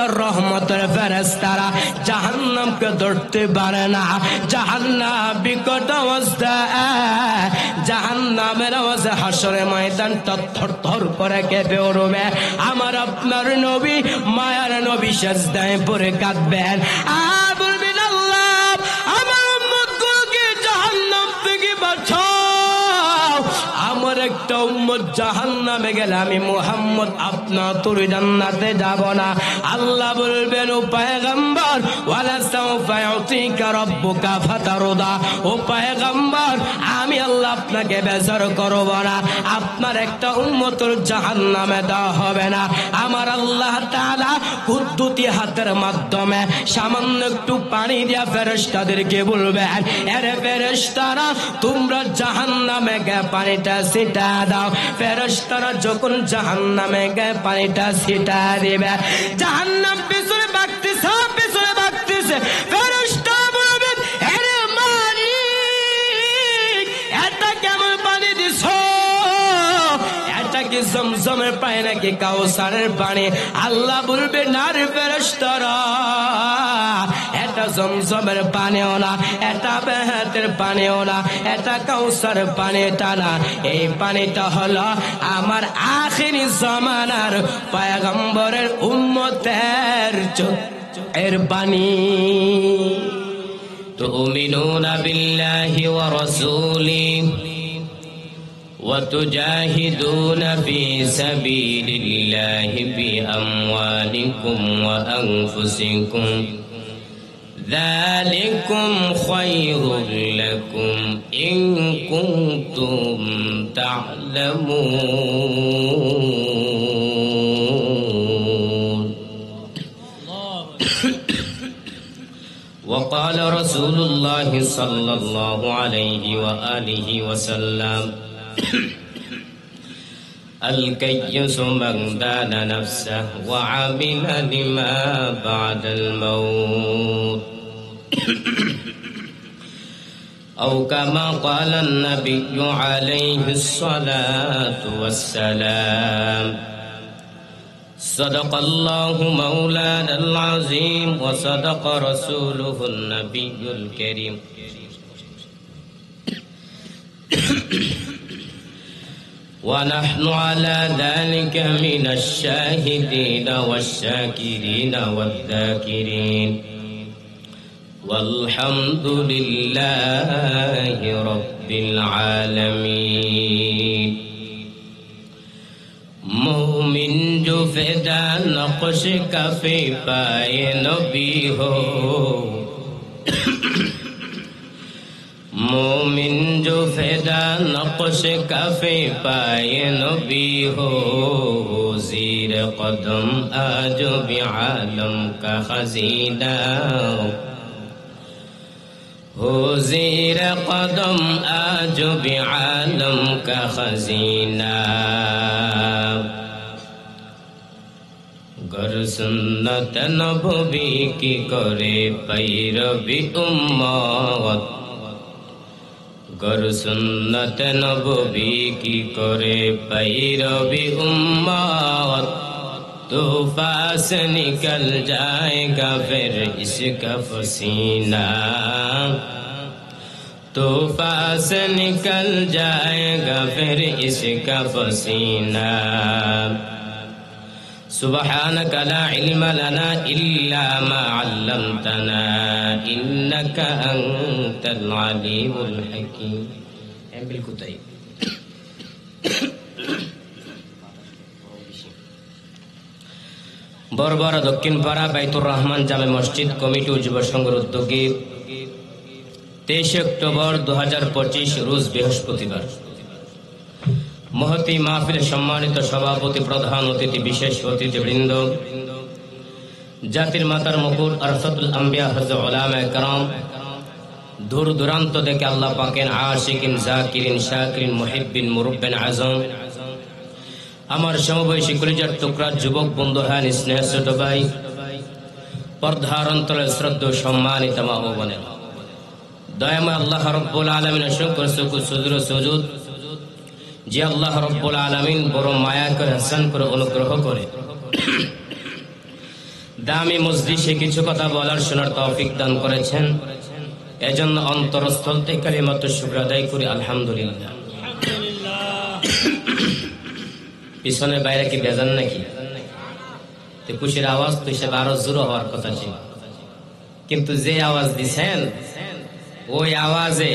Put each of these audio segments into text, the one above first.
হাজার রহমতের ফেরেশতারা জাহান্নামকে ধরতে পারে না। জাহান্নাম বিকট অবস্থা, জাহান্নামের আওয়াজে হাসরের ময়দান থরথর করে কেঁপে উঠবে। আমার আপনার নবী, মায়ার নবী সিজদায় পড়ে কাঁদবেন, আর বলবেন আল্লাহ আমার উম্মতগুলোকে জাহান্নাম থেকে বাঁচাও। আমার একটা উম্মত জাহান্নামে গেলে আমি মুহাম্মদ আপনার তোর জান্নাতে যাব না। আল্লাহ বলবেন ও পয়গম্বর ওয়ালা সাউফা ইউতিকা রাব্বুকা ফাতারদা, ও পয়গম্বর আমি আল্লাহ আপনাকে বেজার করব না, আপনার একটা উম্মতের জাহান্নামে দেওয়া হবে না। আমার আল্লাহ তাআলা কুদ্দুতি হাতের মাধ্যমে সামান্য একটু পানি দিয়া ফেরেশতাদেরকে বলবেন, আরে ফেরেশতারা তোমরা জাহান্নামে গে পানিটা ছিটা দাও। ফেরেশতারা যখন জাহান্নামে গে পানিটা ছিটা দিবে, জাহান্নাম পিছনে বাগতেছে, পিছনে বাগতেছে। ফেরেশতা বলবেন, আরে মালিক এটা কেমন পানি দিছো? এটা কি জমজমের পানি নাকি কাউসারের পানি? আল্লাহ বলবে না রে ফেরেশতারা, এটা জমজমের পানিও না, এটা বেহেতের পানিও না, এটা কাউসারের পানিটা না। এই পানিটা হলো আমার আখিরি জামানার পয়গম্বরের উম্মতের চোখের পানি। তুমিনুনা বিল্লাহি ওয়া রাসূলিহি وتجاهدون في سبيل الله بأموالكم وأنفسكم ذلكم خير لكم إن كنتم تعلمون. وقال رسول الله صلى الله عليه وآله وسلم الكيس من دان نفسه وعمل لما بعد الموت أو كما قال النبي عليه الصلاة والسلام. صدق الله مولانا العظيم وصدق رسوله النبي الكريم. ونحن على ذلك من الشاهدين والشاكرين والذاكرين والحمد لله رب العالمين. مومن جو فدا نقش کفے پائے نبی ہو, مومن جو فدا نقش کفے پائے نبی ہو, زیر قدم آج بھی عالم کا خزینہ ہو, زیر قدم آج بھی عالم کا خزینہ. گر سنت نبوی کی کرے پیروی امت, گر سنت نبوی کی کرے پیروی امت, طوفان سے نکل جائے گا پھر اس کا پسینہ, طوفان سے نکل جائے گا پھر اس کا پسینہ. سبحانك لا علم لنا إلا ما علمتنا إنك أنت العليم الحكيم. বরবরা দক্ষিণ পাড়া বাইতুর রহমান জামে মসজিদ কমিটি ও যুব সংঘের উদ্যোগে 23 অক্টোবর 2025 রোজ বৃহস্পতিবার মহতি মাহফিলের সম্মানিত সভাপতি, প্রধান অতিথি, বিশেষ অতিথিবৃন্দ, জাতির মাতার মুকুট আরফাতুল আম্বিয়া হযরত উলামায়ে কেরাম, দূর দূরান্ত থেকে আল্লাহ পাকের আশিকিন, জাকিরিন, শাকিরিন, মুহিব্বিন, মুরব্বিন আজম, আমার সমবয়সী কলিজার টুকরা যুবক বন্ধু, হ্যাঁ স্নেহ ছোট ভাই, পর্দার অন্তরে শ্রদ্ধেয় সম্মানিত মা ও বোনেরা, দয়াময় আল্লাহ রাব্বুল আলামিন অসংখ্য শুকর সুজুদ যে আল্লাহ রাব্বুল আলামিন বড় মায়া করে, হাসান করে, অনুগ্রহ করে দামি মজলিসে কিছু কথা বলার শোনার তৌফিক দান করেছেন, এজন্য অন্তরস্থল থেকে কালিমাতু শুকর আদায় করি আলহামদুলিল্লাহ। পিছনে বাইরে কি বেজান নাকি? খুশির আওয়াজ তো হিসেবে আরো জোর হওয়ার কথা ছিল, কিন্তু যে আওয়াজ দিছেন ওই আওয়াজে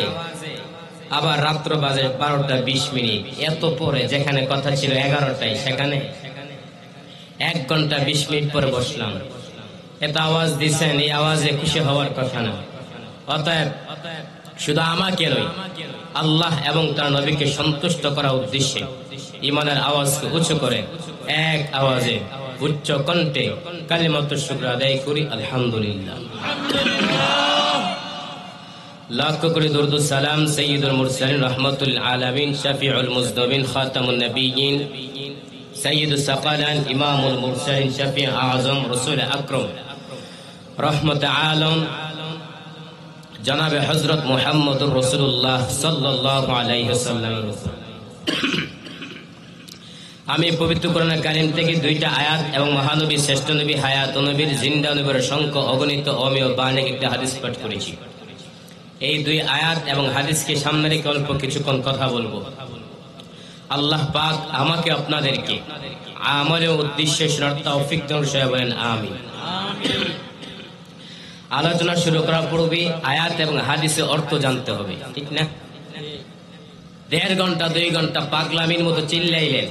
আবার রাত্র বাজে 12টা 20 মিনিট, এত পরে যেখানে কথা ছিল 11টায় সেখানে 1 ঘন্টা 20 মিনিট পরে বসলাম। এত আওয়াজ দিছেন, এই আওয়াজে খুশি হওয়ার কথা না। অতএব শুধু আমাকে নয়, আল্লাহ এবং তার নবীকে সন্তুষ্ট করার উদ্দেশ্যে ইমানের আওয়াজকে উঁচু করে এক আওয়াজে উচ্চ কণ্ঠে কালিমাতু শুকর আদায় করি আলহামদুলিল্লাহ। লাখ কোটি দরুদ সালাম সাইয়্যিদুল মুরসালিন রাহমাতুল আলামিন শাফিউল মুজনবিন খাতামুন নবিয়্যিন সাইয়্যিদুস সাকালান ইমামুল মুরসালিন শাফি আযম রাসূল আকরাম রহমত আলম জনাবে হযরত মুহাম্মদুর রাসূলুল্লাহ সাল্লাল্লাহু আলাইহি ওয়াসাল্লাম। আমি পবিত্র কোরআন কারীম থেকে 2টা আয়াত এবং মহানবী শ্রেষ্ঠ নবী হায়াত নবীর জিন্দা নবীর সংখ্যা অগণিত অমেয় বাণিক একটা হাদিস পাঠ করেছি। এই 2 আয়াত এবং হাদিসকে সামনে রেখে অল্প কিছুক্ষণ কথা বলবো। আল্লাহ পাক আমাকে আপনাদেরকে আমলের উদ্দেশ্যে শোনার তৌফিক দান করে বলেন আমিন। আলোচনা শুরু করার পূর্বে আয়াত এবং হাদিসের অর্থ জানতে হবে, ঠিক না? 1.5 ঘন্টা 2 ঘন্টা পাগলামির মতো চিল্লাইলেন,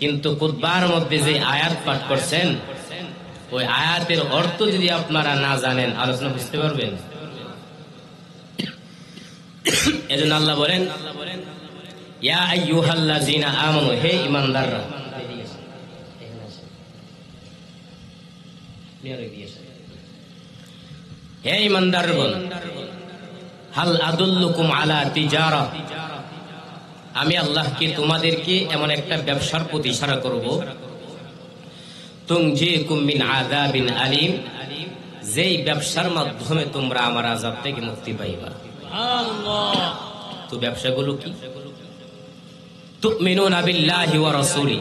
কিন্তু খুতবার মধ্যে যে আয়াত পাঠ করছেন ওই আয়াতের অর্থ যদি আপনারা না জানেন আলোচনা বুঝতে পারবেন। এজন্য আল্লাহ বলেন ইয়া আইয়ুহাল্লাযিনা আমানু, হে ঈমানদাররা, হে ঈমানদারগণ, হাল আদুল্লুকুম আলা তিজারা, আমি আল্লাহ কি তোমাদেরকে এমন একটা ব্যবসার প্রতি ইশারা করব, তুনজিকুম মিন আযাবিন আলিম, যেই ব্যবসার মাধ্যমে তোমরা আমার আযাব থেকে মুক্তি পাইবা। সুবহানাল্লাহ। তো ব্যবসাগুলো কি? তুমিনুনা বিল্লাহি ওয়া রাসূলি,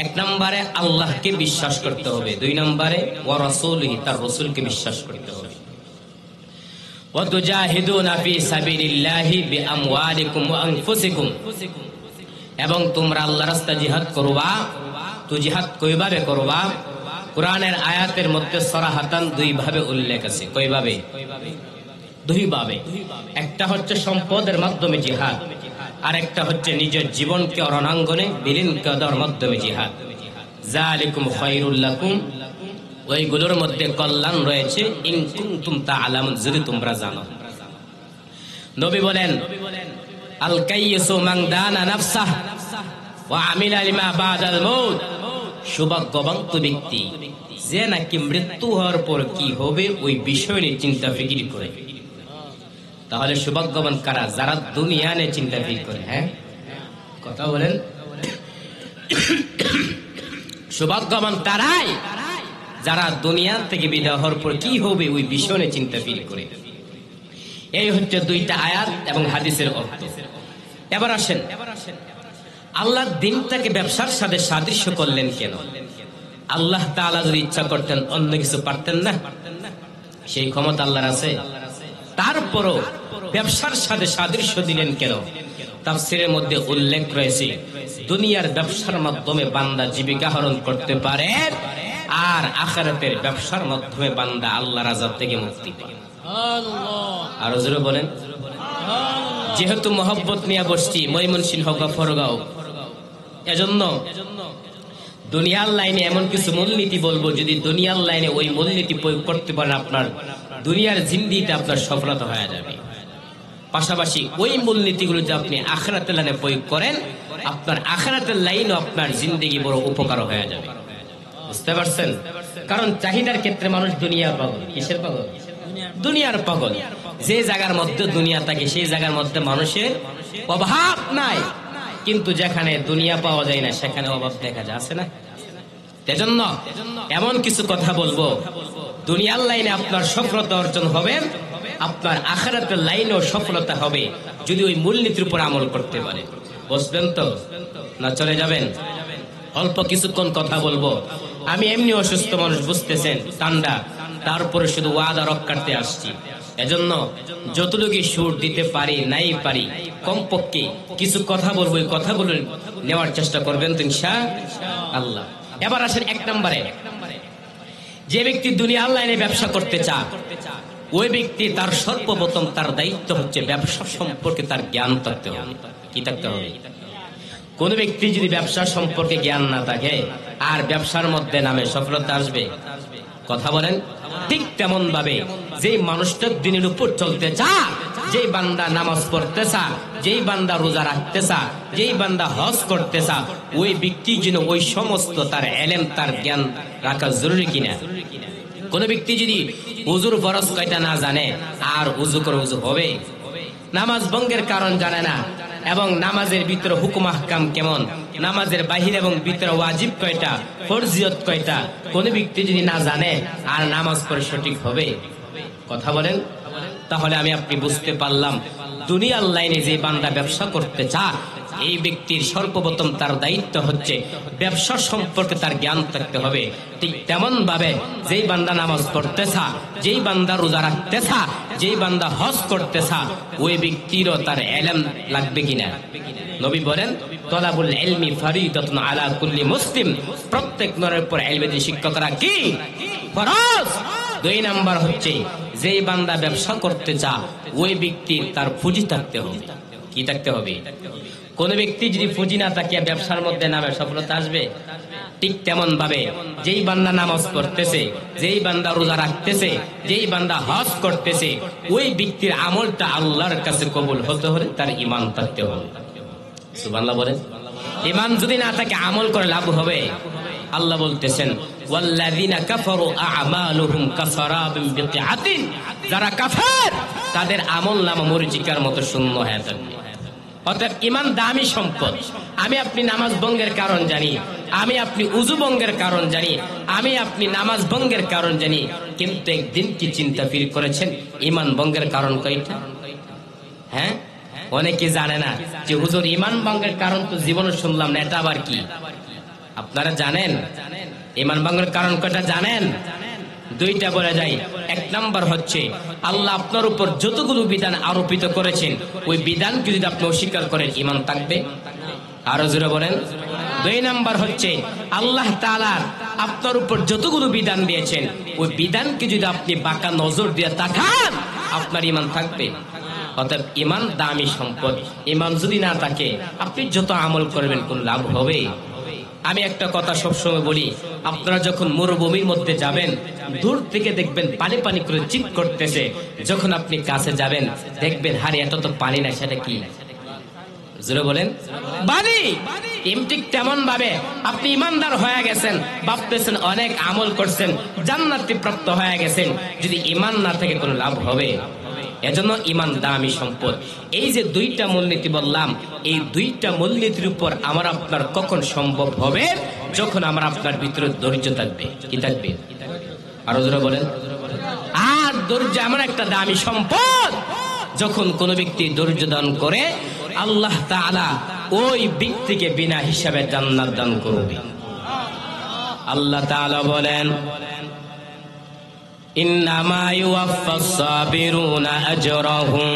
1 নম্বরে আল্লাহকে বিশ্বাস করতে হবে, 2 নম্বরে ওয়া রাসূলিহি, তার রাসূলকে বিশ্বাস করতে হবে। ওয়া তুজাহিদুনা ফি সাবিলিল্লাহি বিআমওয়ালিকুম ওয়া আনফুসিকুম, এবং তোমরা আল্লাহর রাস্তায় জিহাদ করবা। তো জিহাদ কিভাবে করবা? কোরআনের আয়াতের মধ্যে সরাহাতান 2 ভাবে উল্লেখ আছে। কয়ভাবে? 2 ভাবে। একটা হচ্ছে সম্পদের মাধ্যমে জিহাদ, আর একটা হচ্ছে নিজের জীবনকে রণাঙ্গনে বিলীন করার মাধ্যমে জিহাদ। যালিকুম খায়রুল লাকুম, ওইগুলোর মধ্যে কল্যাণ রয়েছে, ইন কুনতুম তা'লামুন, যদি তোমরা জানো। নবী বলেন আল কাইয়্যিসু মান দানা নাফসাহ ওয়া আমিলা লিমা বাদাল মাউত, সৌভাগ্যবান ব্যক্তি যে নাকি মৃত্যু হওয়ার পর কি হবে ওই বিষয় নিয়ে চিন্তা ফিকির করে। তাহলে সৌভাগ্যবান কারা? যারা দুনিয়া নিয়ে চিন্তা ফিকির করে। হ্যাঁ, কথা বলেন। সৌভাগ্যবান তারাই যারা দুনিয়া থেকে বিদায় হওয়ার পর কি হবে ওই বিষয় নিয়ে চিন্তা ফিকির করে। এই হচ্ছে 2টা আয়াত এবং হাদিসের অর্থ। এবার আসেন, আল্লাহ দিনটাকে ব্যবসার সাথে সাদৃশ্য করলেন কেন? আল্লাহ তাআলা যদি ইচ্ছা করতেন অন্য কিছু পারতেন না? সেই ক্ষমতা আল্লাহর আছে। তারপরও ব্যবসার সাথে সাদৃশ্য দিলেন কেন? তাফসীরের মধ্যে উল্লেখ রয়েছে দুনিয়ার ব্যবসার মাধ্যমে বান্দা জীবিকা আহরণ করতে পারে, আর আখিরাতের ব্যবসার মাধ্যমে বান্দা আল্লাহর আযাব থেকে মুক্তি পায়। সুবহানাল্লাহ। আর জোরে বলেন। যেহেতু মহব্বত নিয়ে বসছি ময়মনসিংহ গফরগাঁও, এজন্য দুনিয়ার লাইনে এমন কিছু মূলনীতি বলবো, যদি দুনিয়ার লাইনে ওই মূলনীতি প্রয়োগ করতে পারেন আপনার দুনিয়ার জিন্দেগিতে আপনার সফলতা হয়ে যাবে। পাশাপাশি ওই মূলনীতিগুলো যদি আপনি আখিরাতের লাইনে প্রয়োগ করেন, আপনার আখিরাতের লাইনও আপনার জিন্দেগি বড় উপকার হয়ে যাবে। বুঝতে পারছেন? কারণ চাহিদার ক্ষেত্রে মানুষ দুনিয়ার পাগল। কিসের পাগল? দুনিয়ার পাগল। যে জায়গার মধ্যে দুনিয়া থাকে সেই জায়গার মধ্যে মানুষের অভাব নাই, কিন্তু যেখানে দুনিয়া পাওয়া যায় না সেখানে অভাব দেখা যায়, আছে না? এজন্য এমন কিছু কথা বলবো, দুনিয়ার লাইনে আপনার সফলতা অর্জন হবে, আপনার আখিরাতের লাইনেও সফলতা হবে যদি ওই মূলনীতির উপর আমল করতে পারে। বুঝবেন তো? না চলে যাবেন? অল্প কিছুক্ষণ কথা বলবো। আমি এমনি অসুস্থ মানুষ, বুঝতেছেন, ঠান্ডা, তারপরে শুধু ওয়াদা রক্ষার্থে আসছি। এজন্য যতটুকু সুর দিতে পারি নাই পারি, কমপক্ষে কিছু কথা বলবো, এই কথাগুলো নেওয়ার চেষ্টা করবেন তো ইনশাআল্লাহ। এবার আসেন 1 নম্বরে, যে ব্যক্তি দুনিয়া অনলাইনে ব্যবসা করতে চায়, ওই ব্যক্তি তার সর্বপ্রথম তার দায়িত্ব হচ্ছে ব্যবসা সম্পর্কে তার জ্ঞান থাকতে হবে। কি থাকতে হবে? কোন ব্যক্তি যদি ব্যবসা সম্পর্কে জ্ঞান না থাকে, আর ব্যবসার মধ্যে নামে সফলতা আসবে? কথা বলেন। ঠিক তেমন ভাবে যেই মানুষটা দিনের উপর চলতে চায়, যেই বান্দা নামাজ পড়তে চায়, যেই বান্দা রোজা রাখতে চায়, যেই বান্দা হজ করতে চায়, ওই ব্যক্তি যেন ওই সমস্ত তার এলেম, তার জ্ঞান রাখা জরুরি কিনা। কোন ব্যক্তি যদি উজুর ফরজ কয়টা না জানে, আর উজু করে উজু হবে? নামাজ ভঙ্গের কারণ জানে না, এবং নামাজের ভিতরে হুকুম আহকাম কেমন, নামাজের বাহির এবং ভিতরে ওয়াজিব কয়টা, ফরজিয়ত কয়টা, কোন ব্যক্তি যদি না জানে আর নামাজ পড়ে সঠিক হবে? কথা বলেন। তাহলে আমি আপনি বুঝতে পারলাম, দুনিয়ার লাইনে যে বান্দা ব্যবসা করতে চায়, এই ব্যক্তির সর্বপ্রথম তার দায়িত্ব হচ্ছে ব্যবসা সম্পর্কে তার জ্ঞান থাকতে হবে। ঠিক তেমন ভাবে যেই বান্দা নামাজ পড়তে চায়, যেই বান্দা রোজা রাখতে চায়, যেই বান্দা হজ করতে চায়, ওই ব্যক্তিরও তার ইলম লাগবে কিনা। নবী বলেন, তলাবুল ইলমি ফরিদাতুন আলা কুল্লি মুসলিম, প্রত্যেক নরের উপর ইলমের শিক্ষা করা কি ফরজ। 2 নাম্বার হচ্ছে, যেই বান্দা ব্যবসা করতে চায়, ওই ব্যক্তির তার পুঁজি থাকতে হবে। কি থাকতে হবে? কোন ব্যক্তি যদি পুঁজি না থাকে, ব্যবসার মধ্যে নামে সফলতা আসবে? ঠিক তেমন ভাবে যেই বান্দা নামাজ পড়তেছে, যেই বান্দা রোজা রাখতেছে, যেই বান্দা হজ করতেছে, ওই ব্যক্তির আমলটা আল্লাহর কাছে কবুল হতে হলে তার ঈমান থাকতে হবে। সুবহানাল্লাহ বলেন। ঈমান যদি না থাকে, আমল করে লাভ হবে? আল্লাহ বলতেছেন, ওয়াল্লাযিনা কাফারু আ'মালুহুম কাসারাবিন বিকিআতিন, যারা কাফের তাদের আমলনামা মরীচিকার মতো শূন্য হয়ে থাকবে। অর্থাৎ ঈমান দামি সম্পদ। আমি আপনি নামাজ ভঙ্গের কারণ জানি, আমি আপনি উযু ভঙ্গের কারণ জানি, আমি আপনি নামাজ ভঙ্গের কারণ জানি, কিন্তু একদিন কি চিন্তা ফির করেছেন ঈমান ভঙ্গের কারণ কয়টা? হ্যাঁ, অনেকে জানে না যে হুজুর ঈমান ভঙ্গের কারণ তো জীবনে শুনলাম না, এটা আবার কি? আপনারা জানেন ঈমান ভঙ্গের কারণ কয়টা জানেন? 2টা বলে যায়। 1 নাম্বার হচ্ছে, আল্লাহ আপনার উপর যতগুলো বিধান আরোপিত করেছেন, ওই বিধানকে যদি আপনি অস্বীকার করেন, ঈমান থাকবে? আরো জোরে বলেন। 2 নাম্বার হচ্ছে, আল্লাহ তাআলা আপনার উপর যতগুলো বিধান দিয়েছেন, ওই বিধানকে যদি আপনি বাঁকা নজর দিয়ে তাকান, আপনার ঈমান থাকবে। অর্থাৎ ঈমান দামি সম্পদ। ঈমান যদি না থাকে, আপনি যত আমল করবেন কোন লাভ হবে? আমি একটা কথা সবসময় বলি, আপনারা যখন মরুভূমির মধ্যে যাবেন, দূর থেকে দেখবেন পানি পানি করে চিৎ করতেছে, যখন আপনি কাছে যাবেন দেখবেন হারে এত তো পানি না, সেটা কি? জোরে বলেন। পানি। ঠিক তেমন ভাবে আপনি ইমানদার হয়ে গেছেন, ভাবতেছেন অনেক আমল করছেন, জান্নাতি প্রাপ্ত হয়ে গেছেন, যদি ঈমান না থাকে কোনো লাভ হবে? এজন্য ঈমান দামি সম্পদ। এই যে 2টা মূলনীতি বললাম, এই 2টা মূলনীতির উপর আমার আপনার কখন সম্ভব হবে? যখন আমার আপনার ভিতরে ধৈর্য থাকবে। কি থাকবে? আরো জোরে বলেন। আর ধৈর্য এমন একটা দামি সম্পদ, যখন কোন ব্যক্তি ধৈর্য দান করে, আল্লাহ তাআলা ওই ব্যক্তিকে বিনা হিসাবে জান্নাত দান করবে। আল্লাহ তাআলা বলেন, ইন্নামা ইউওয়াফাস সাবিরুনা আজরাহুম,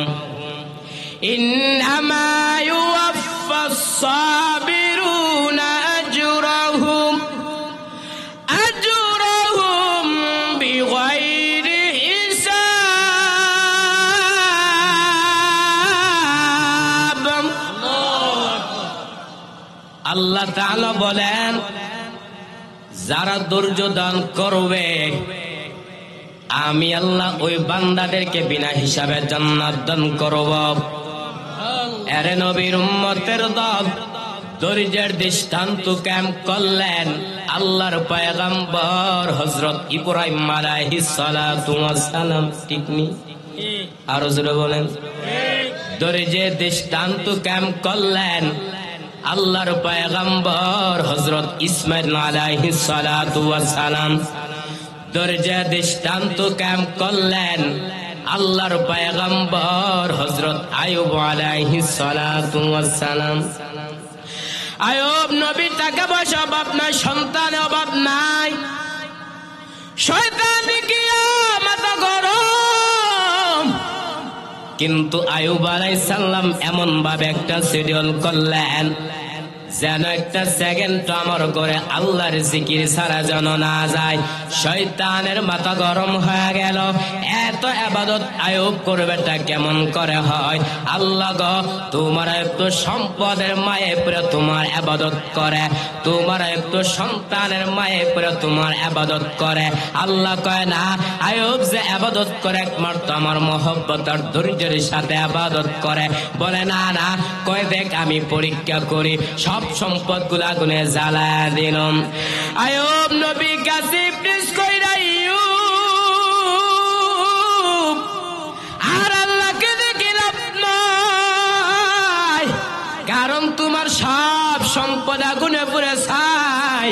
ইন্নামা ইউওয়াফাস সাবিরুনা আজরাহুম বিগাইরি হিসাব। আল্লাহ তাআলা বলেন, যারা ধৈর্য দান করবে, আমি আল্লাহ ওই বান্দাদেরকে বিনা হিসাবে জান্নাত দান করব। এরে নবীর উম্মতের দল, ধৈর্যের দৃষ্টান্ত কায়েম করলেন আল্লাহর পয়গম্বর হযরত ইব্রাহিম আলাইহিস সালাতু ওয়াস সালাম। ঠিক নি? আরো জোরে বলেন। ধৈর্যের দৃষ্টান্ত কায়েম করলেন আল্লাহর পয়গম্বর হযরত ইসমাঈল আলাইহিস সালাতু ওয়াস সালাম। ধৈর্যের দৃষ্টান্ত কায়েম করলেন আল্লাহর পয়গম্বর হযরত আইয়ুব আলাইহিস সালাতু ওয়াস সালাম। আয়ুব নবী টাকা পয়সা অভাব নাই, সন্তানের অভাব নাই, শয়তান কি মাথা গরম। কিন্তু আয়ুব আলাইহিস সালাম এমন ভাবে একটা শিডিউল করলেন যেন একটা সেকেন্ড আমার করে আল্লাহর জিকির ছাড়া যেন না যায়। শয়তানের মাথা গরম হয়ে গেল, এত ইবাদত আয়ুব করবেটা কেমন করে হয়? আল্লাহ গো, তোমার একটু সম্পদের মায়ে পড়ে তোমার ইবাদত করে, তোমার একটু সন্তানের মায়ে পড়ে তোমার ইবাদত করে। আল্লাহ কয় না, আয়ুব যে ইবাদত করে একমাত্র আমার মহব্বত আর ধৈর্যের সাথে ইবাদত করে। বলে না না, কয় দেখ আমি পরীক্ষা করি, সব সম্পদ গুলা গুনে জ্বালা দিলাম। আয়ুব নবী কাছে প্লিজ কইরা আইয়ুব, আর আল্লাহকে দেখে লাভ নাই, কারণ তোমার সব সম্পদ আগুনে পুড়ে ছাই।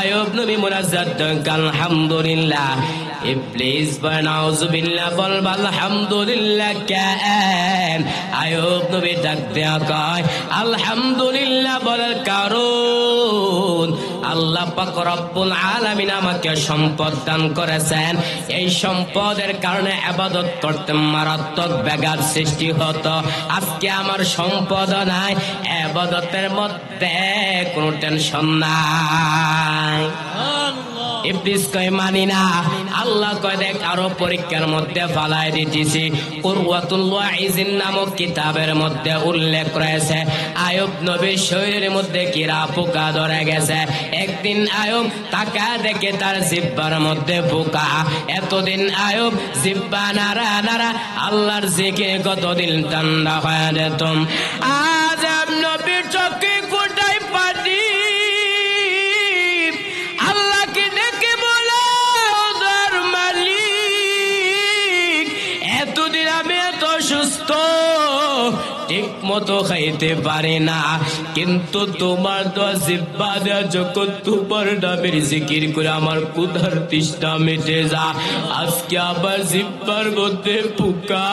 আয়ুব নবী মুনাজ্জাত আলহামদুলিল্লাহ, ইবলিস নাউজুবিল্লাহ বল আলহামদুলিল্লাহ কেন? আয়ুব নবী ডাক দেয়া কয় আলহামদুলিল্লাহ বলার কারণ আল্লাহ পাক রব্বুল আলামিন আমাকে সম্পদ দান করেছেন, এই সম্পদের কারণে ইবাদত করতে মারাত্মক ব্যাঘাত সৃষ্টি হতো। আজকে আমার সম্পদ নাই, ইবাদতের মধ্যে কোনো টেনশন নাই। ইবলিস কয় মানি না। আল্লাহ কয় দেখ আরো পরীক্ষার মধ্যে ফালাই দিতেছি। কুরওয়াতুল ওয়াইজিন নামক কিতাবের মধ্যে উল্লেখ রয়েছে আয়ুব নবীর শরীরের মধ্যে কিরা পোকা ধরে গেছে। একদিন আয়ুব তাকা দেখে তার জিহ্বার মধ্যে পোকা। এতদিন আয়ুব জিহ্বা নাড়া নাড়া আল্লাহর জিকির কতদিন ঠান্ডা হয়ে যেত। আজ নবীর চোখে কোটাই পানি। ঠিক মতো খাইতে পারে না, কিন্তু তোমার দোয়া জিহ্বা দেয়া যখন তোমার নামের জিকির করে আমার ক্ষুধার তৃষ্ণা মিটে যা। আজকে আবার জিহ্বার মধ্যে পোকা,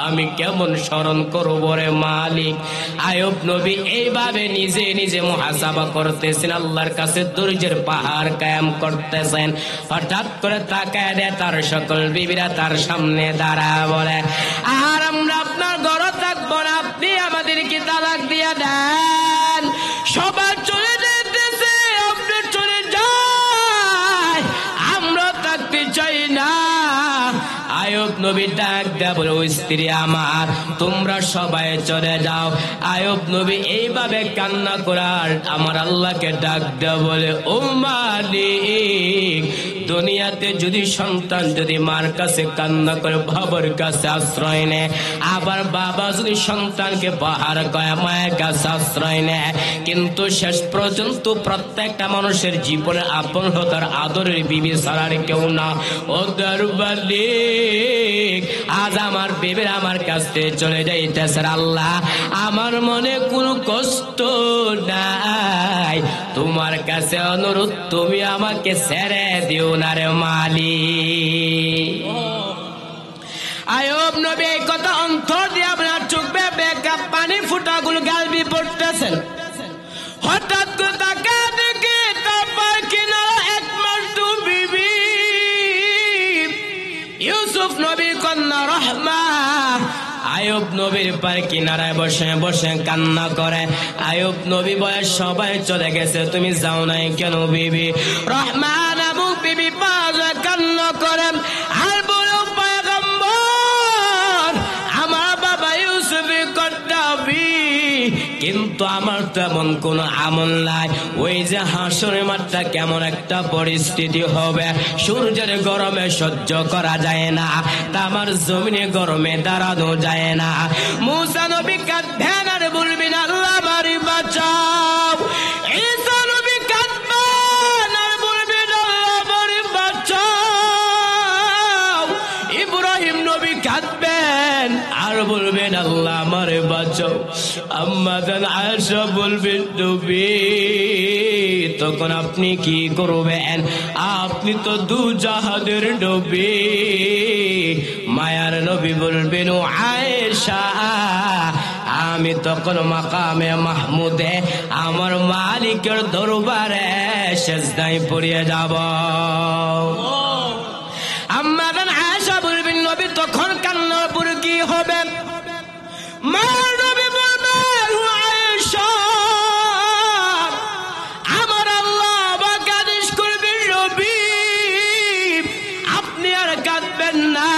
আমি কেমন স্মরণ করবো রে মালিক। আয়ুব নবী এইভাবে নিজে নিজে মুহাসাবা করতেছেন, আল্লাহর কাছে ধৈর্যের পাহাড় কায়েম করতেছেন। হঠাৎ করে তাকায় দেয় তার সকল বিবিরা তার সামনে দাঁড়া বলে, আর আমরা আপনার ঘরে থাকবো না, আপনি আমাদেরকে তালাক দিয়ে দেন। সবাই চলে যেতেছে, আপনি চলে যায়, আমরা থাকতে চাই না। আয়ুব নবী ডাক দেয়া বলে, ও স্ত্রী আমার, তোমরা সবাই চলে যাও। আয়ুব নবী এইভাবে কান্না করার আমার আল্লাহকে ডাক দেয়া বলে, ও মালিক, দুনিয়াতে যদি সন্তান যদি মার কাছে কান্না করে বাবার কাছে আশ্রয় নেয়, আবার বাবা যদি সন্তানকে পাহাড় কয় মায়ের কাছে আশ্রয় নেয়, কিন্তু শেষ পর্যন্ত প্রত্যেকটা মানুষের জীবনে আপন হতার আদরের বিবি ছাড়ার কেউ না। ও দরবারে আজ আমার বেবের আমার কাছ থেকে চলে যাইতেছে, আল্লাহ আমার মনে কোনো কষ্ট নাই, তোমার কাছে অনুরোধ তুমি আমাকে ছেড়ে দিও না রে মালিক। আয়ুব নবী এই কথা অন্তর দিয়ে আপনার চোখ বেকা পানি ফুটাগুলো গালবি পড়তেছেন। হঠাৎ করে তাকা দেখে তারপর কিনা একমাত্র বিবি ইউসুফ নবী কন্যা রহমা আয়ুব নবীর পার কিনারায় বসে বসে কান্না করে। আয়ুব নবী বয়স সবাই চলে গেছে, তুমি যাও নাই কেন বিবি? রহমান এবং বিবি পাঁচ কান্না করেন আর বলো, পয়গম্বর আমার বাবা ইউসুফ কদ্দাবি, কিন্তু আমার তেমন কোন আমল নাই। ওই যে হাসরের মাঠটা কেমন একটা পরিস্থিতি হবে, সূর্যের গরমে সহ্য করা যায় না, তামার জমিনে গরমে দাঁড়ানো যায় না। মুসা নবী কাঁদবেন আর বলবেন, আল্লাহ আমারে বাঁচাও। ঈসা নবী কাঁদবেন আর বলবেন, আল্লাহ আমারে বাঁচাও। ইব্রাহিম নবী কাঁদবেন আর বলবেন, আল্লাহ আমারে বাঁচাও। আম্মা জান আয়েশা বলবেন, নবী তখন আপনি কি করবেন? আপনি তো দু জাহানের নবী। মায়ার নবী বলবেন, ও আয়েশা আমি তখন মাকামে মাহমুদে আমার মালিকের দরবারে সেজদায় পড়ে যাব। আম্মা জান আয়েশা বলবেন নবী তখন কান্নার পর কি হবে? মা নবী বলবেন আয়েশা আমার আল্লাহ আমাকে আদেশ করবেন নবী আপনি আর কাঁদবেন না,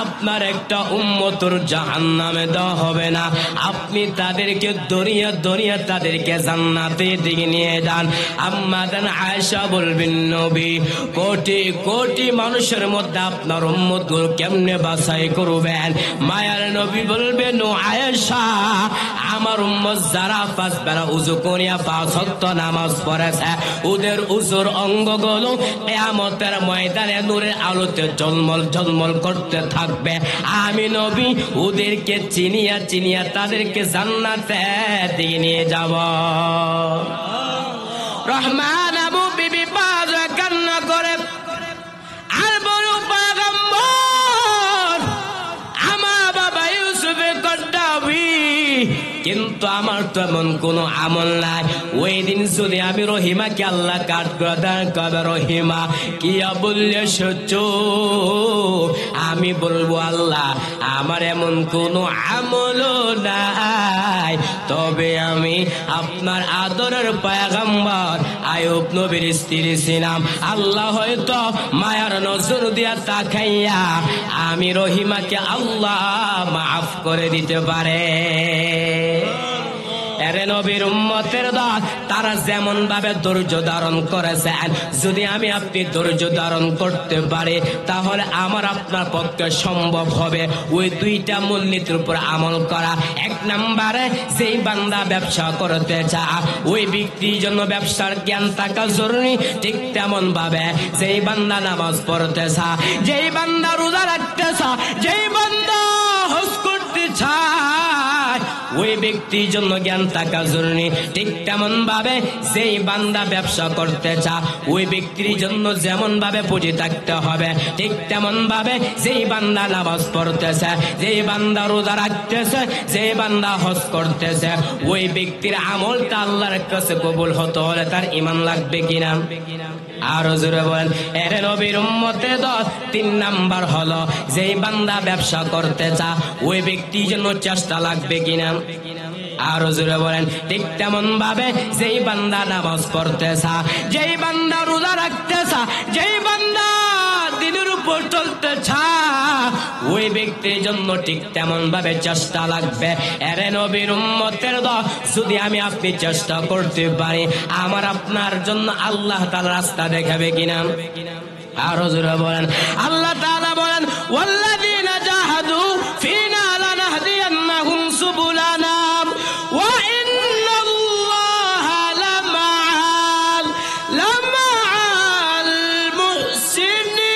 আপনার একটা উম্মতর জাহান্নামে দেওয়া হবে না, আপনি তাদেরকে দরিয়া দরিয়া তাদেরকে জান্নাতে দিকে নিয়ে যান। আম্মা জান আয়েশা বলবেন নবী কোটি কোটি মানুষের মধ্যে আপনার উম্মতগুলো কেমনে বাছাই করবেন? মায়ার নবী বলবেন ও আয়েশা আমার উম্মত যারা 5 বেলা উযু করিয়া 5 ওয়াক্ত নামাজ পড়েছে ওদের উযুর অঙ্গগুলো কিয়ামতের ময়দানে নূরের আলোতে ঝলমল ঝলমল করতে থাকবে। আমি নবী ওদেরকে চিনিয়া চিনিয়া তাদেরকে জান্নাতে দিয়ে নিয়ে যাব। রহমান আবু বিবি পাঁচ কান্না করে আর বড় পয়গম্বর আমার বাবা ইউসুফে কদ্দাবি, কিন্তু আমার তো এমন কোন আমল নাই। ওই দিন যদি আমি রহিমাকে আল্লাহ কাট করে দেন কবে রহিমা কি বললে সচ্চ, আমি বলবো আল্লাহ আমার এমন কোন আমল নাই, তবে আমি আপনার আদরের পয়গম্বর আইয়ুব নবীর স্ত্রী ছিলাম। আল্লাহ হয়তো মায়ার নজর দিয়া তাকাইয়া আমি রহিমাকে আল্লাহ মাফ করে দিতে পারে। এরে নবীর উম্মতের দল তারা যেমন ভাবে ধৈর্য ধারণ করেছেন, যদি আমি আপনি ধৈর্য ধারণ করতে পারি তাহলে আমার আপনার পক্ষে সম্ভব হবে ওই 2টা মূলনীতির উপর আমল করা। 1 নম্বরে যেই বান্দা ব্যবসা করতে চায় ওই ব্যক্তির জন্য ব্যবসার জ্ঞান থাকা জরুরি, ঠিক তেমন ভাবে যেই বান্দা নামাজ পড়তে চায়, যেই বান্দা রোজা রাখতে চায়, যেই বান্দা হজ করতে চায় ওই ব্যক্তির জন্য জ্ঞান থাকা জরুরি, ঠিক তেমন ভাবে যেই বান্দা ব্যবসা করতে চায় ওই ব্যক্তির জন্য যেমন ভাবে পুঁজি থাকতে হবে, ঠিক তেমন ভাবে যেই বান্দা নামাজ পড়তেছে, যেই বান্দা রোজা রাখতেছে, যেই বান্দা হজ করতেছে ওই ব্যক্তির আমলটা আল্লাহর কাছে কবুল হতে হলে তার ঈমান লাগবে কিনা? আরো জোরে বলেন। এরে নবীর উম্মতের দল 3 নাম্বার হলো যেই বান্দা ব্যবসা করতে চায় ওই ব্যক্তির জন্য চেষ্টা লাগবে কিনা? আরো জোরে বলেন। ঠিক তেমন ভাবে যেই বান্দা নামাজ পড়তে চায়, যেই বান্দা রোজা রাখতে চায়, যেই বান্দা দিনের উপর চলতে চায় ওই ব্যক্তির জন্য ঠিক তেমন ভাবে চেষ্টা লাগবে। এরে নবীর উম্মতের দল যদি আমি আপনি চেষ্টা করতে পারি আমার আপনার জন্য আল্লাহ তাআলা রাস্তা দেখাবে কিনা? আরো জোরে বলেন। আল্লাহ তাআলা বলেন ওয়াল্লাযীনা জাহাদু ফিনা লানাহদিয়ান্নাহুম সুবুলানা ওয়া ইন্নাল্লাহা লামা'আল মুহসিনিন।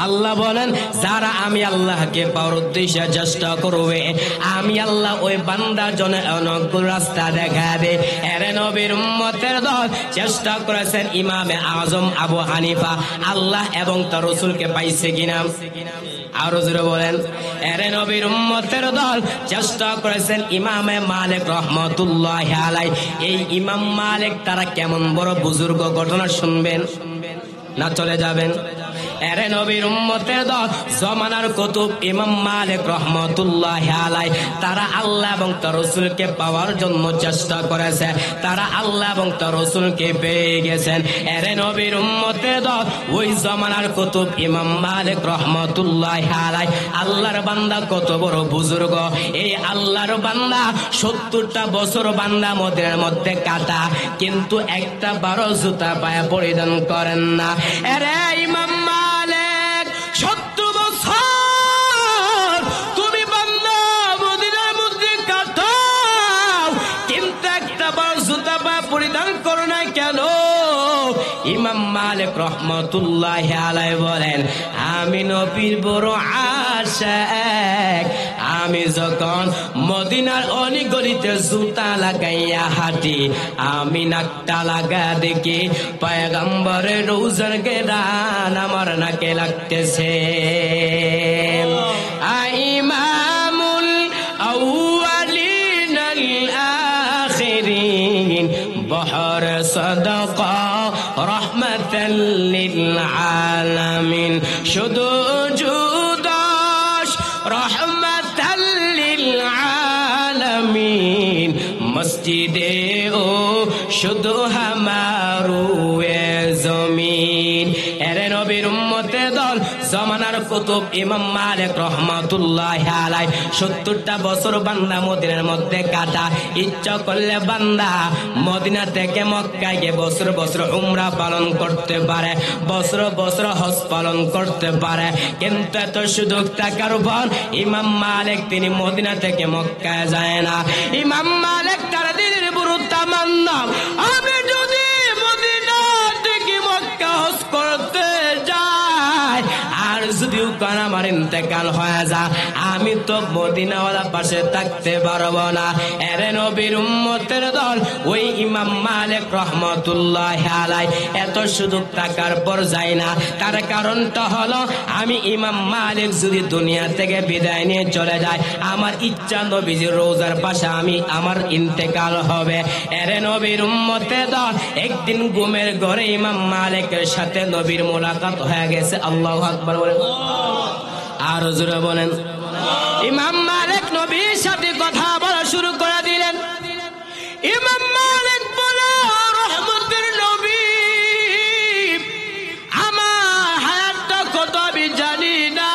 আল্লাহ বলেন যারা আমি আল্লাহকে পাওয়ার উদ্দেশ্যে চেষ্টা করবে আমি আল্লাহ ওই বান্দার জন্য অনুকূল রাস্তা দেখাবে। এরে নবীর উম্মতের দল চেষ্টা করেছেন ইমামে আজম আবু হানিফা আল্লাহ এবং তার রাসূলকে পাইছে কিনা? আরো জোরে বলেন। এরে নবীর উম্মতের দল চেষ্টা করেছেন ইমামে মালিক রহমাতুল্লাহি আলাইহি। এই ইমাম মালিক তারা কেমন বড় বুজুর্গ, ঘটনা শুনবেন না চলে যাবেন? এরে নবীর উম্মতের দল জমানার কুতুব ইমাম মালিক রহমাতুল্লাহি আলাইহি তারা আল্লাহ এবং তার রাসূলকে পাওয়ার জন্য চেষ্টা করেছে, তারা আল্লাহ এবং তার রাসূলকে পেয়ে গেছেন। এরে নবীর উম্মতের দল ওই জমানার কুতুব ইমাম মালিক রহমাতুল্লাহি আলাইহি আল্লাহর বান্দা কত বড় বুজুর্গ। এই আল্লাহর বান্দা 70টা বছর বান্দা মদিনার মধ্যে কাটা, কিন্তু একটা 12 জুতা পায়ে পরিধান করেন না। এরে ইমাম মালিক 70 বছর তুমি বান্দা মদিনার মধ্যে কাটাও, কিন্তু একটা 12 জুতা পায়ে পরিধান করো না কেন? ইমাম মালিক রহমাতুল্লাহি আলাইহি বলেন আমি নবীর বড় আশিক, আমি যখন মদিনার অলিগলিতে জুতা লাগাইয়া হাঁটি, আমি নাকটা লাগা দেখি পয়গম্বরের রোজার গেরান আমার নাকে লাগতেছে। ইমামুল আউয়ালিন আল আখিরিন বহর সাদাকা রাহমাতাল লিল আলামিন, শুধু জুদাস রাহমাতাল লিল আলামিন, মসজিদে ও শুধু হামারু এ জমিন। এরে নবীর উম্মতে দল জমানার কুতুব ইমাম মালিক রহমাতুল্লাহ আলাইহি 70টা বছর বান্দা মদিনার মধ্যে কাটা। ইচ্ছা করলে বান্দা মদিনা থেকে মক্কায় গিয়ে বছর বছর উমরা পালন করতে পারে, বছর বছর হজ পালন করতে পারে, কিন্তু এত সুযোগ থাকার পর ইমাম মালিক তিনি মদিনা থেকে মক্কায় যায় না। ইমাম মালিক তার দিনের গুরুত্ব মানলাম, আমি যদি মদিনা থেকে মক্কা হজ করতে যাই আর যদিও কান আমার ইন্তেকাল হয়ে যায়, আমি তো মদিনাওয়ালা পাশে থাকতে পারবো না। এরে নবীর উম্মতের দল ওই ইমাম মালিক রহমাতুল্লাহ আলাইহি এত সুযোগ থাকার পর যায় না। তার কারণটা হলো, আমি ইমাম মালিক যদি দুনিয়া থেকে বিদায় নিয়ে চলে যায়, আমার ইচ্ছা নবীজির রোজার পাশে আমার ইন্তেকাল হবে। এরে নবীর উম্মতের দল একদিন ঘুমের ঘরে ইমাম মালিকের সাথে নবীর মোলাকাত হয়ে গেছে। আল্লাহু আকবার বলেন, আর জোরে বলেন। ইমাম মালিক নবীর সাথে কথা বলা শুরু করে দিলেন। ইমাম মালিক বলে, রহমতের নবী, আমার হায়াতটা কত আমি জানি না,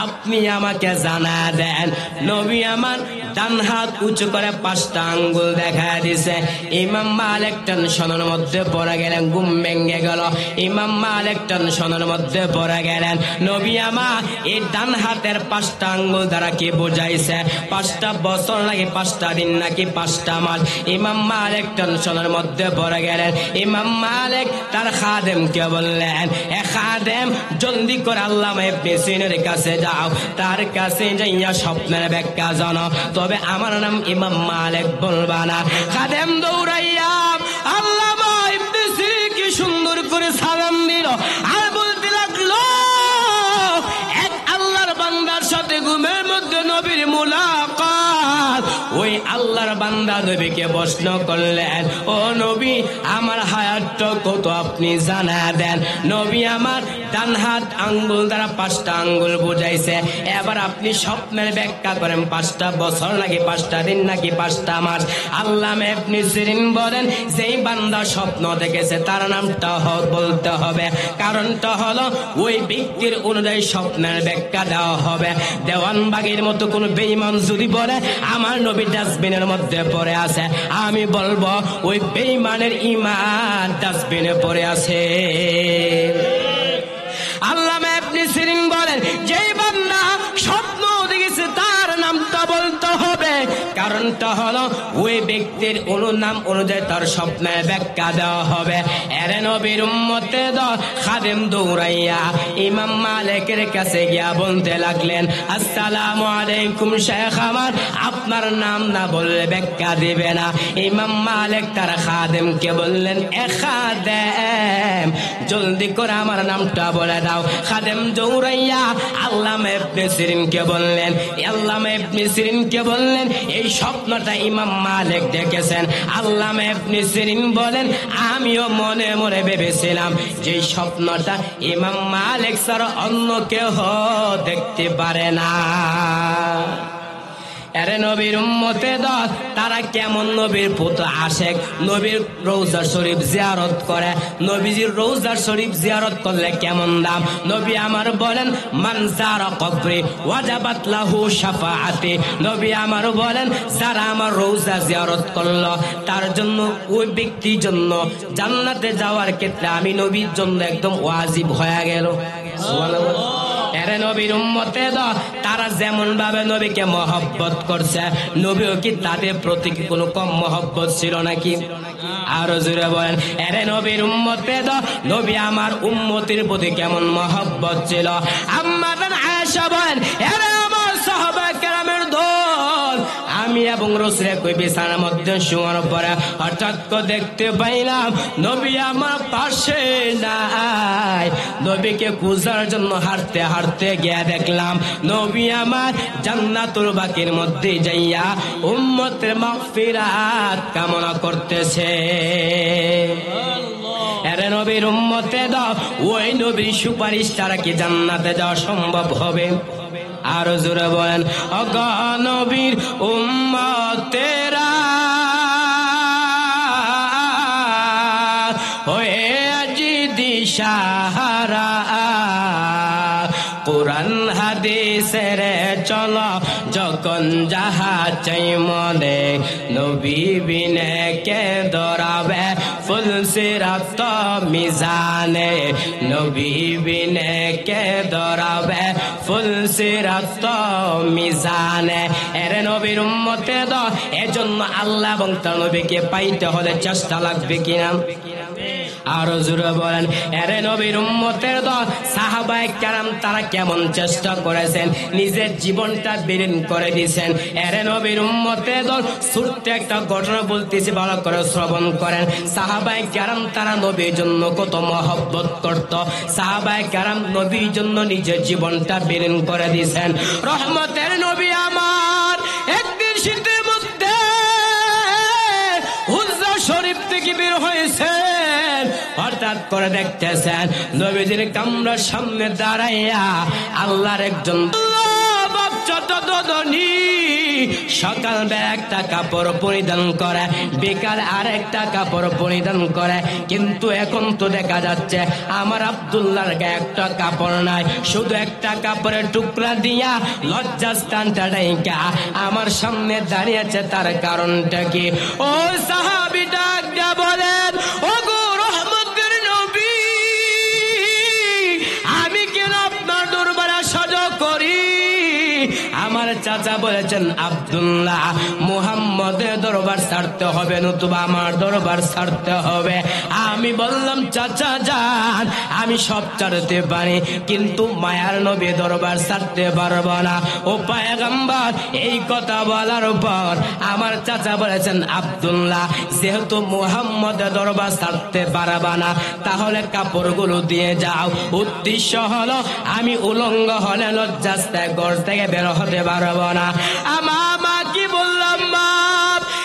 আপনি আমাকে জানা দেন। নবী আমার ডান হাত উঁচু করে 5টা আঙ্গুল দেখা দিছে। ইমাম মালিক টেনশনের মধ্যে পড়ে গেলেন, ঘুম ভেঙে গেল। ইমাম মালিক টেনশনের মধ্যে পড়ে গেলেন। নবী আমার এই ডান হাতের 5টা আঙ্গুল দ্বারা কি বোঝাইছে? 5টা বছর নাকি 5টা দিন নাকি 5টা মাস? ইমাম মালিক টেনশনের মধ্যে পড়ে গেলেন। ইমাম মালিক তার খাদেমকে বললেন, এ খাদেম, জলদি করে আল্লামা ইবনে সিনার কাছে যাও, তার কাছে যাইয়া স্বপ্নের ব্যাখ্যা জানো, তবে আমার নাম ইমাম মালিক বলবা না। খাদেম দৌড়াইয়া আল্লামা ইবনে সিনা কি সুন্দর করে সালাম দিল আর বলতে লাগলো, এক আল্লাহর বান্দার সাথে ঘুমের মধ্যে নবীর মুলাকাত। ওই আল্লাহর বান্দা নবীকে প্রশ্ন করলেন, ও নবী, আমার হায়াতটা কত আপনি জানা দেন। নবী আমার ডান হাত আঙ্গুল দ্বারা 5টা আঙ্গুল বুঝাইছে, এবার আপনি স্বপ্নের ব্যাখ্যা করেন 5টা বছর নাকি 5টা দিন নাকি 5টা মাস? আল্লামা ইবনে সিরিন বলেন, যেই বান্দা স্বপ্ন দেখেছে তার নামটা বলতে হবে, কারণটা হলো ওই ব্যক্তির অনুযায়ী স্বপ্নের ব্যাখ্যা দেওয়া হবে। দেওয়ানবাগের মতো কোন বেঈমান যদি বলে আমার নবী ডাস্টবিনের মধ্যে পড়ে আছে, আমি বলবো ওই বেঈমানের ঈমান ডাস্টবিনে পড়ে আছে। আল্লামা ইবনে সিরিন বলেন, যেই বান্দা স্বপ্ন দেখেছে তার নামটা বলতে হবে, কারণটা হলো ওই ব্যক্তির নাম অনুযায়ী তার স্বপ্নের ব্যাখ্যা দেওয়া হবে। এরে নবীর উম্মতে দল খাদেম দৌড়াইয়া ইমাম মালিকের কাছে গিয়া বলতে লাগলেন, আসসালামু আলাইকুম শেখ আমার, আপনার নাম না বললে ব্যাখ্যা দিবে না। ইমাম মালিক তার খাদেমকে বললেন, এ খাদেম, জলদি করে আমার নামটা বলে দাও। খাদেম দৌড়াইয়া আল্লামা ইবনে সিরিনকে বললেন, আল্লামা ইবনে সিরিনকে বললেন, এই স্বপ্নটা ইমাম মালিক দেখেছেন। আল্লামা ইবনে সিরিন বলেন, আমিও মনে মনে ভেবেছিলাম যে স্বপ্নটা ইমাম মালিক ছাড়া অন্য কেউ দেখতে পারে না। এরে নবীর উম্মতে দল তারা কেমন নবীর পুত্র আশেক, নবীর রওজা শরীফ জিয়ারত করে। নবীজির রওজা শরীফ জিয়ারত করলে কেমন দাম? নবী আমার বলেন, মান যারা কবরি ওয়াজাবাত লাহু শাফাআতি। নবী আমার বলেন, যারা আমার রওজা জিয়ারত করলো তার জন্য, ওই ব্যক্তির জন্য জান্নাতে যাওয়ার ক্ষেত্রে আমি নবীর জন্য একদম ওয়াজিব হয়ে গেল। সুবহানাল্লাহ। এরে নবীর উম্মতে দল তারা যেমন ভাবে নবীকে মহব্বত করছে, নবীও কি তাদের প্রতি কোনো কম মহব্বত ছিল নাকি? আরো জোরে বলেন, এরে নবীর উম্মতে দল নবী আমার উম্মতির প্রতি কেমন মহব্বত ছিল? আম্মা জান আয়েশা বলেন, এরে আমার সাহাবা আমি এবং রাসূল কই বিছানার মধ্যে শোয়ার পরে হঠাৎ করে দেখতে পাইলাম নবী আমার পাশে নাই। নবীকে খোঁজার জন্য হাঁটতে হাঁটতে গিয়ে দেখলাম নবী আমার জান্নাতুল বাকির মধ্যে যাইয়া উম্মতের মাগফিরাত কামনা করতেছে। আরে নবীর উম্মতে দাও, ওই নবীর সুপারিশ ছাড়া কি জান্নাতে যাওয়া সম্ভব হবে? আর জোরে বলেন, ওগো নবীর উম্মতেরা হয়ে আজি দিশাহারা, কুরআন হাদিসের চলো যখন যাহা চাই মনে, নবী বিনে কে দরাবে ফুল সিরাত মিজানে, নবী বিনে কে দরাবে ফুল সিরাত মিজানে। এরে নবীর উম্মতে দ, এজন্য আল্লাহ এবং তার নবীকে পাইতে হলে চেষ্টা লাগবে কিনা? আরো জোরে বলেন, এরে নবীর উম্মতের দল সাহাবায়ে কেরাম তারা কেমন চেষ্টা করেছেন, নিজের জীবনটা বিলীন করে দিয়েছেন। এরে নবীর উম্মতের দল ছোট্ট একটা ঘটনা বলতেছি, ভালো করে শ্রবণ করেন। সাহাবায়ে কেরাম তারা নবীর জন্য কত মহব্বত করত। সাহাবায়ে কেরাম নবীর জন্য নিজের জীবনটা বিলীন করে দিয়েছেন। রহমতের নবী আমার একদিন শীতের মধ্যে হুজরা শরীফ থেকে বের হয়েছে, হঠাৎ করে দেখতেছেন নবীজির কামরার সামনে দাঁড়াইয়া আল্লাহর একজন সকালবেলা একটা কাপড় পরিধান করে, বিকাল আর একটা কাপড় পরিধান করে, কিন্তু এখন তো দেখা যাচ্ছে আমার আব্দুল্লাহর গায়ে একটা কাপড় নাই, শুধু একটা কাপড়ের টুকরা দিয়া লজ্জাস্থানটা ঢাইকা আমার সামনে দাঁড়িয়েছে। তার কারণটা কি? ও সাহাবী ডাক দিয়া বলেন, ও গো রহমতের নবী, আমি কেন আপনার দরবারে সাজা করি? আমার চাচা বলেছেন আব্দুল্লাহ মুহাম্মদের দরবার ছাড়তে হবে, নতুবা আমার দরবার ছাড়তে হবে। আমি বললাম চাচা যান, আমি সব ছাড়তে পারি, কিন্তু মায়ার নবী দরবার ছাড়তে পারবো না। ও পয়গম্বর, এই কথা বলার পর আমার চাচা বলেছেন আব্দুল্লাহ, যেহেতু মুহাম্মদের দরবার ছাড়তে পারবা না, তাহলে কাপড়গুলো দিয়ে যাও। উদ্দেশ্য হলো আমি উলঙ্গ হলে লজ্জাস্থায় ঘর থেকে বের হতে পারবো না। আমার মা কি বললাম, মা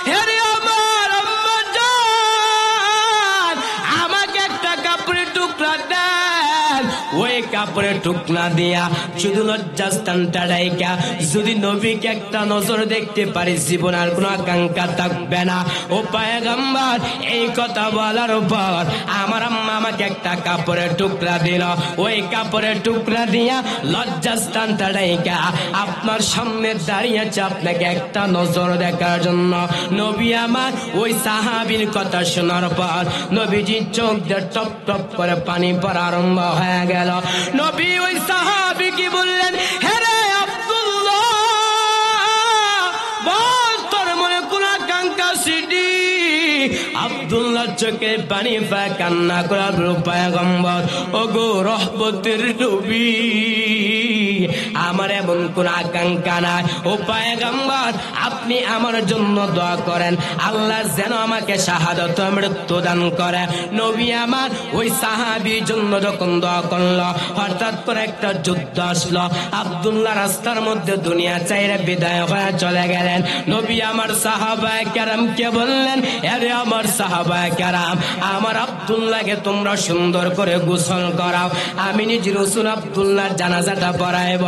হেরে আমার আম্মা জান, আমাকে একটা কাপড়ের টুকরা দেন। ওই কাপড়ের টুকরা দিয়া শুধু লজ্জাস্থানটা ঢাইকা যদি নবীকে একটা নজর দেখতে পারি, জীবন আর কোনো আকাঙ্ক্ষা থাকবে না। ও পয়গম্বর, এই কথা বলার পর আমার আম্মা আমাকে একটা কাপড়ের টুকরা দিল। ওই কাপড়ের টুকরা দিয়া লজ্জাস্থানটা ঢাইকা আপনার সামনে দাঁড়িয়েছে আপনাকে একটা নজর দেখার জন্য। নবী আমার ওই সাহাবীর কথা শোনার পর নবীজির চোখ দিয়ে টপ টপ করে পানি পড়া আরম্ভ হয়ে গেল। নবী ওই সাহাবী কি বললেন, হেরে আব্দুল্লাহ, বল তোর মনে কোন আকাঙ্ক্ষা সিডি? আব্দুল্লাহ চোখে পানি পায় কান্না করার পয়গম্বর, ওগো রহমতের নবী, আমার এমন কোন আকাঙ্ক্ষা নাই। ও পয়গম্বর, আপনি আমার জন্য দোয়া করেন, আল্লাহ যেন আমাকে শাহাদাত মৃত্যু দান করে। নবী আমার ওই সাহাবীর জন্য যখন দোয়া করলো, হঠাৎ করে একটা যুদ্ধ আসলো। আব্দুল্লাহ রাস্তার মধ্যে দুনিয়া চাইরে বিদায় হয়ে চলে গেলেন। নবী আমার সাহাবায়ে কেরামকে বললেন, আরে আমার সাহাবায়ে কেরাম, আমার আব্দুল্লাহকে তোমরা সুন্দর করে গোসল করাও, আমি নিজে রাসূল আব্দুল্লাহর জানাজাটা পড়াইব।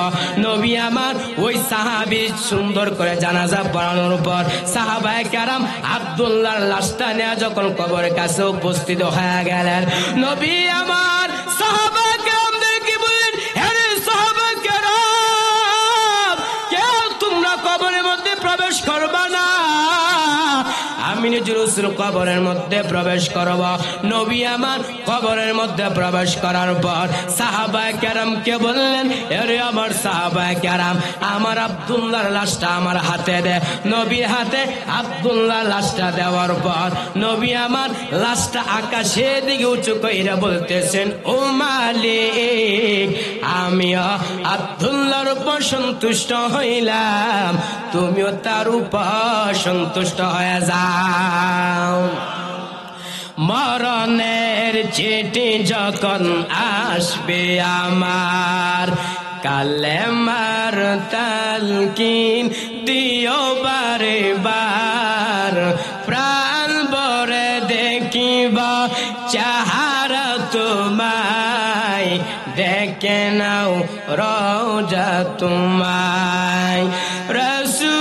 নবী আমার ওই সাহাবী সুন্দর করে জানাজা পড়ানোর পর সাহাবায়ে কেরাম আব্দুল্লাহর লাশটা নিয়ে যখন কবরের কাছে উপস্থিত হয়ে গেলেন, নবী আমার সাহাবায়ে কেরামদেরকে বললেন, আরে সাহাবায়ে কেরাম, কেউ তোমরা কবরের মধ্যে প্রবেশ করবা না, আমি আমি নিজে রাসূল কবরের মধ্যে প্রবেশ করব। নবী আমার কবরের মধ্যে প্রবেশ করার পর সাহাবায়ে কেরামকে বললেন, আরে আমার সাহাবায়ে কেরাম, আমার আব্দুল্লাহর লাশটা আমার হাতে দে। নবীর হাতে আব্দুল্লাহর লাশটা দেওয়ার পর নবী আমার লাশটা আকাশের দিকে উঁচু কইরা বলতেছেন, ও মালিক, আমিও আব্দুল্লাহর উপর সন্তুষ্ট হইলাম, তুমিও তার উপর সন্তুষ্ট হয়ে যাও। মরণের চিঠি যখন আসবে আমার, কালেমার তালকিন দিও বারে বার, প্রাণ ভরে দেখিবা চেহারা তোমায়, দেখে নাও রওজা তোমায়। রাসূলুল্লাহ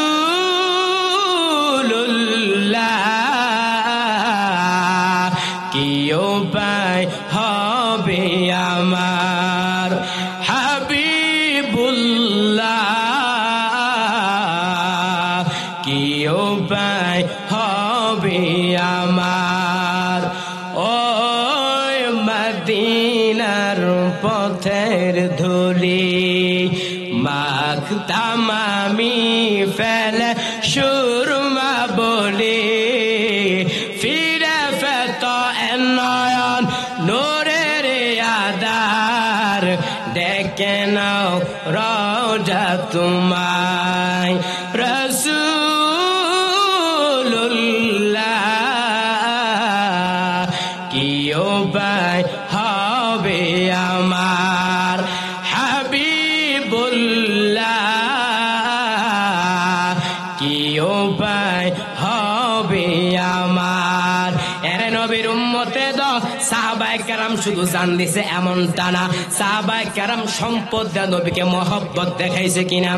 কি উপায় হবে আমার, হাবিবুল্লাহ কি উপায় হবে আমার। ওই মদিনার পথের ধুলি মাখতাম আমি ফেলে সুরমা বলি, ফিরে ফেত নয়ন নূরের আধার, দেখে নাও রওজা তোমায়। রাসূলুল্লাহ কি উপায় হবে আমার, হাবিবুল্লাহ কি উপায় হবে আমার। এরে নবীর উম্মতে দ সাহাবায়ে কেরাম শুধু জান দিছে এমনটা না, সাহাবায়ে কেরাম সম্পদ দিয়ে নবীকে মহব্বত দেখাইছে কিনা,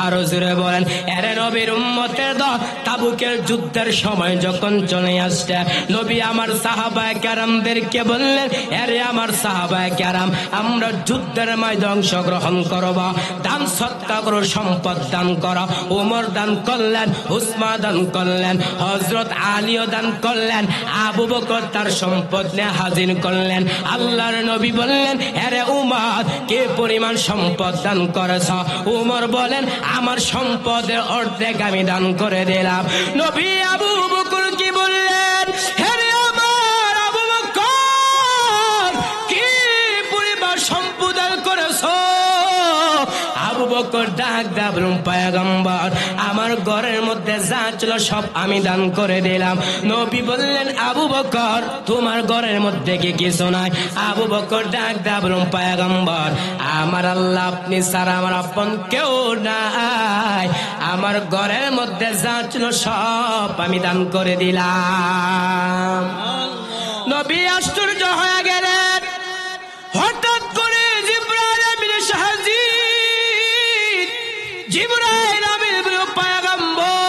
আরো জোরে বলেন। এরে নবীর উম্মতে দ তাবুকের যুদ্ধের সময় যখন চলে আসছে, নবী আমার সাহাবায়ে কেরামদেরকে বললেন, এরে আমার সাহাবায়ে কেরাম, আমরা যুদ্ধের ময়দানে অংশগ্রহণ করব, দান সৎকা করো, সম্পদ দান করো। ওমর দান করলেন, উসমান দান করলেন, হযরত আলীও দান করলেন, আবু বকর তার সম্পদ নিয়ে হাজির করলেন। আল্লাহর নবী বললেন, আরে উমর, কে পরিমাণ সম্পদ দান করেছ? উমর বলেন, আমার সম্পদের অর্ধেক আমি দান করে দিলাম। নবী আবু বকর কি বললেন, আরে আমার আবু বকর, কি পরিমাণ সম্পদ দান করেছ? আবু বকর ডাক দাও, পয়গম্বর, আমার ঘরের মধ্যে যা ছিল সব আমি দান করে দিলাম। নবী বললেন, আবু বকর, তোমার ঘরের মধ্যে কি কিছু নাই? আবু বকর ডাক দাও, পয়গম্বর, আমার আল্লাহ আপনি ছাড়া আমার আপন কেউ নাই, আমার ঘরের মধ্যে যা ছিল সব আমি দান করে দিলাম। নবী আশ্চর্য হয়ে গেলেন। হঠাৎ করে জিবরাইল আমিন হাজির, জিবরাইল আমিন পয়গম্বর,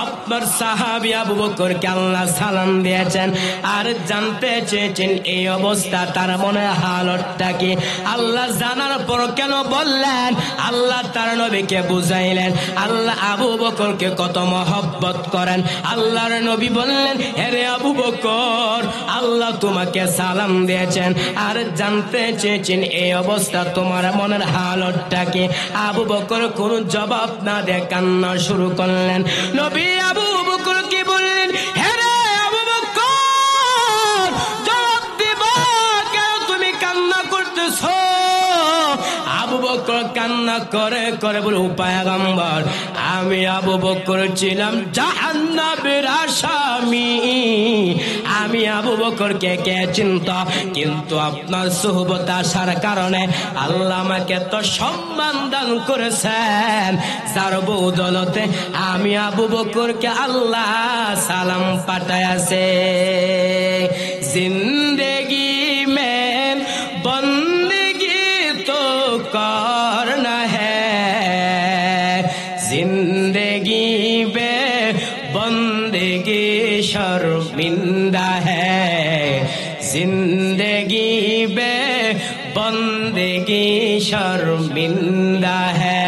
আপনার সাহাবী আবু বকরকে আল্লাহ সালাম দিয়েছেন আর জানতে চেয়েছেন এই অবস্থা তার মনে হালতটা কি। আল্লাহ জানার পর কেন বললেন? আল্লাহ তার নবীকে বুঝাইলেন আল্লাহ আবু বকরকে কত মহব্বত করেন। আল্লাহর নবী বললেন, হে আবু বকর, আল্লাহ তোমাকে সালাম দিয়েছেন আর জানতে চেয়েছেন এই অবস্থা তোমার মনের হালতটা কি। আবু বকর কোনো জবাব না দিয়ে কান্না শুরু করলেন। নবী আবু বকর কি বললেন, হে আবু বকর, জবাব দিবা কেন, তুমি কান্না করতেছো? আবু বকর কান্না করে করে বলে, পয়গম্বর, আমি আবু বকর ছিলাম জাহান্নামের আসামি, আমি আবু বকরকে কে চিনত, কিন্তু আপনার সুহবত আসার কারণে আল্লাহ আমাকে তো সম্মান দান করেছেন, যার বদৌলতে আমি আবু বকরকে আল্লাহ সালাম পাঠাইছে। জিন্দেগি মে বন্দেগি তো করনা হ্যায়, জিন্দেগি বে বন্দেগি শर्मिंदा है, जिंदगी बे बंदगी शर्मिंदा है।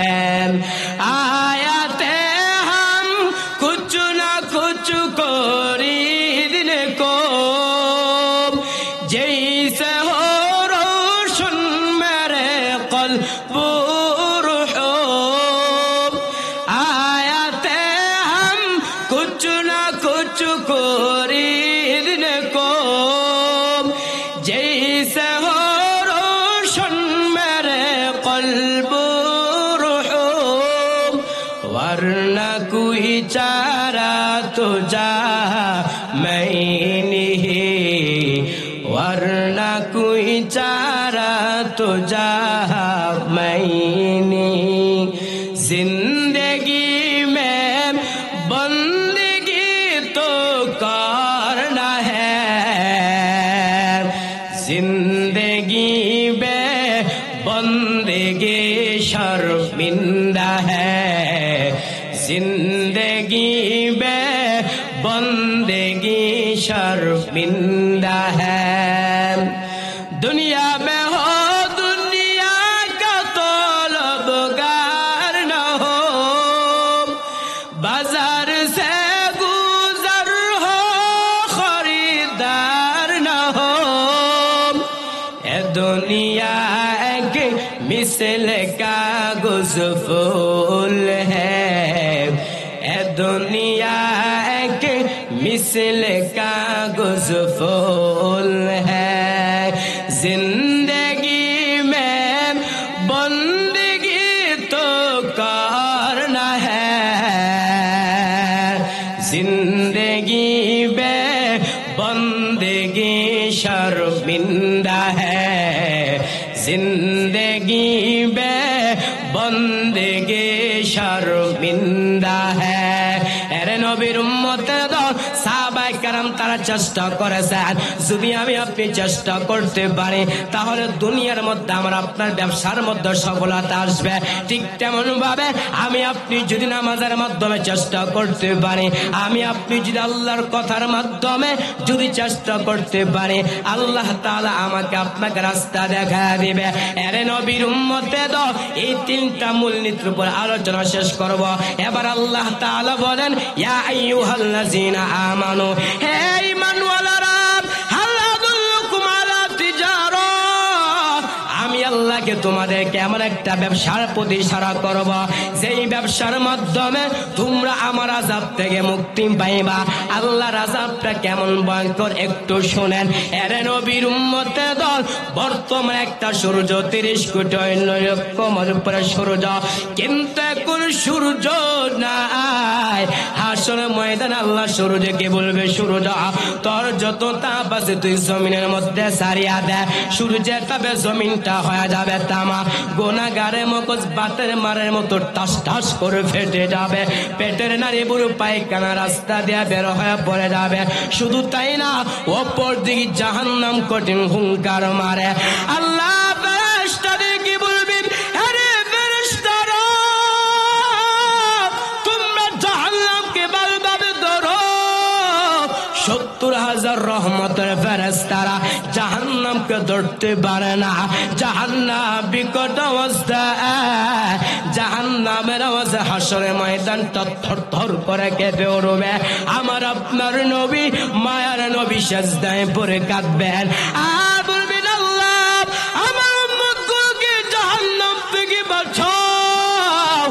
आयाते हम कुछ न कुछ बुरहूम आयाते हम कुछ ना कुछ खरीदने को जैसे हो रोशन मेरे क़ल्ब रुहूम वरना कोई चारा तो जा मैं नहीं वरना कोई चारा तो जा मैं नहीं जिंदगी में बंदगी तो करना है जिंदगी में बंदगी शर्मिंदा है जिंदगी में बंदगी शर्मिंदा है दुनिया में हो दुनिया का तलबगार न हो बाजार से गुजर हो खरीदार न हो ए दुनिया एक मिसल कागज फूल है ए दुनिया एक मिसल कागज फूल है जिंदगी में बंदगी तो करना है जिंदगी में बंदगी शर्मिंदा है जिंदगी में बंदगी शर्मिंदा है अरे नबीर उम्मतेर दल साहाबाए কেরাম তারা চেষ্টা করেছেন যদি আমি আপনি চেষ্টা করতে পারি তাহলে দুনিয়ার মধ্যে আমার আপনার ব্যবসার মধ্যে সফলতা আসবে ঠিক তেমন ভাবে আমি আপনি যদি নামাজের মাধ্যমে চেষ্টা করতে পারি আমি আপনি যদি আল্লাহর কথার মাধ্যমে যদি চেষ্টা করতে পারি আল্লাহ তাআলা আমাকে আপনাকে রাস্তা দেখায় দিবে আরে নবীর উম্মতের দল এই তিনটা মূলনীতির উপর আলোচনা শেষ করব এবার আল্লাহ তাআলা বলেন ইয়া আইয়ুহাল্লাযীনা আমানু হে ঈমানওয়ালারা হাল আদুল্লুকুম আলা তিজারাত আমি আল্লাহকে তোমাদেরকে এমন একটা ব্যবসার প্রতি ইশারা করব যেই ব্যবসার মাধ্যমে তোমরা আমার আযাব থেকে মুক্তি পাইবা আল্লাহর আযাবটা কেমন ভয়ঙ্কর একটু শুনেন এরে নবীর উম্মতের দল বর্তমানে একটা সূর্য 30 কোটি লক্ষের উপরে সূর্য কিন্তু এখন সূর্য নাই হাসরের ময়দানে আল্লাহ সূর্যকে বলবে সূর্য তোর যত তাপ আছে তুই জমিনের মধ্যে সারিয়া দে সূর্যের তাপে জমিনটা হয়ে যাবে তামা গুনাহগারের মগজ বাতের মারের মতো টাস টাস করে ফেটে যাবে পেটের নাড়ি বুড়ো পায়খানা রাস্তা দিয়ে বের হয়ে পড়ে যাবে শুধু তাই না অপর দিকে জাহান্নাম কঠিন হুঙ্কার মারে আল্লাহ ফেরেশতাদের কি বলবেন আরে ফেরেশতারা তোমরা জাহান্নামকে ভালোভাবে ধরো 70,000 রহমতের ফেরেশতারা জাহান্নামকে ধরতে পারে না জাহান্নাম বিকট অবস্থা জাহান্নামের আওয়াজে হাসরের ময়দানটা থরথর করে কেঁপে উঠবে আমার আপনার নবী মায়ার নবী সিজদায় পড়ে কাঁদবেন আর বলবেন আল্লাহ আমার উম্মতকে জাহান্নাম থেকে বাঁচাও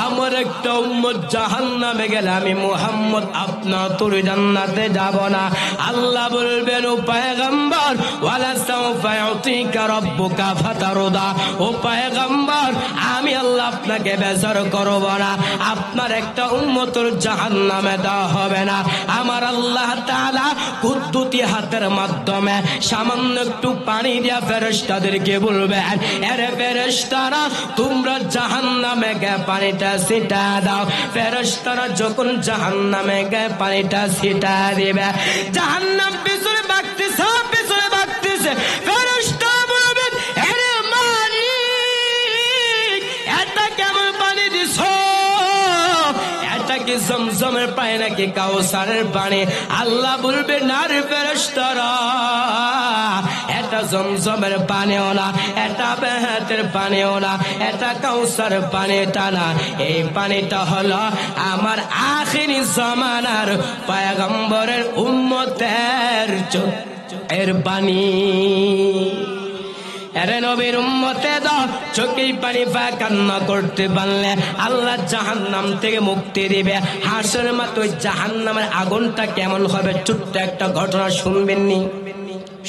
আমার একটা উম্মত জাহান্নামে গেলে আমি মুহাম্মদ আপনার তোর জান্নাতে যাব না আল্লাহ বলবেন ও পয়গম্বর ওয়ালা সাউফা ইউতিকা রাব্বুকা ফাতারদা ও পয়গম্বর আমি আল্লাহ আপনাকে বেজার করব না আপনার একটা উম্মতের জাহান্নামে দেওয়া হবে না আমার আল্লাহ তাআলা কুদরতি হাতের মাধ্যমে সামান্য একটু পানি দিয়া ফেরেশতাদেরকে বলবেন আরে ফেরেশতারা তোমরা জাহান্নামে গিয়ে পানিটা ছিটা দাও ফেরেশতারা যখন জাহান্নামে গিয়ে পানিটা ছিটা দিবে জাহান্নাম পিছনে ভাগতেছে ফেরেশতা বলবেন আরে মালিক এটা কেমন পানি দিছো এটা কি জমজমের পানি নাকি কাউসারের পানি আল্লাহ বলবে না রে ফেরেশতারা এটা জমজমের পানিও না এটা বেহেশতের পানিও না এটা কাউসার পানিটা না এই পানিটা হলো আমার আখিরি জামানার পয়গম্বরের উম্মতের চোখের পানি এরে নবীর উম্মতে দল চোখেই পানি পায় কান্না করতে পারলে আল্লাহ জাহান্নাম থেকে মুক্তি দিবে। হাসরের মাঠে ওই জাহান্নামের আগুনটা কেমন হবে ছোট্ট একটা ঘটনা শুনবেননি?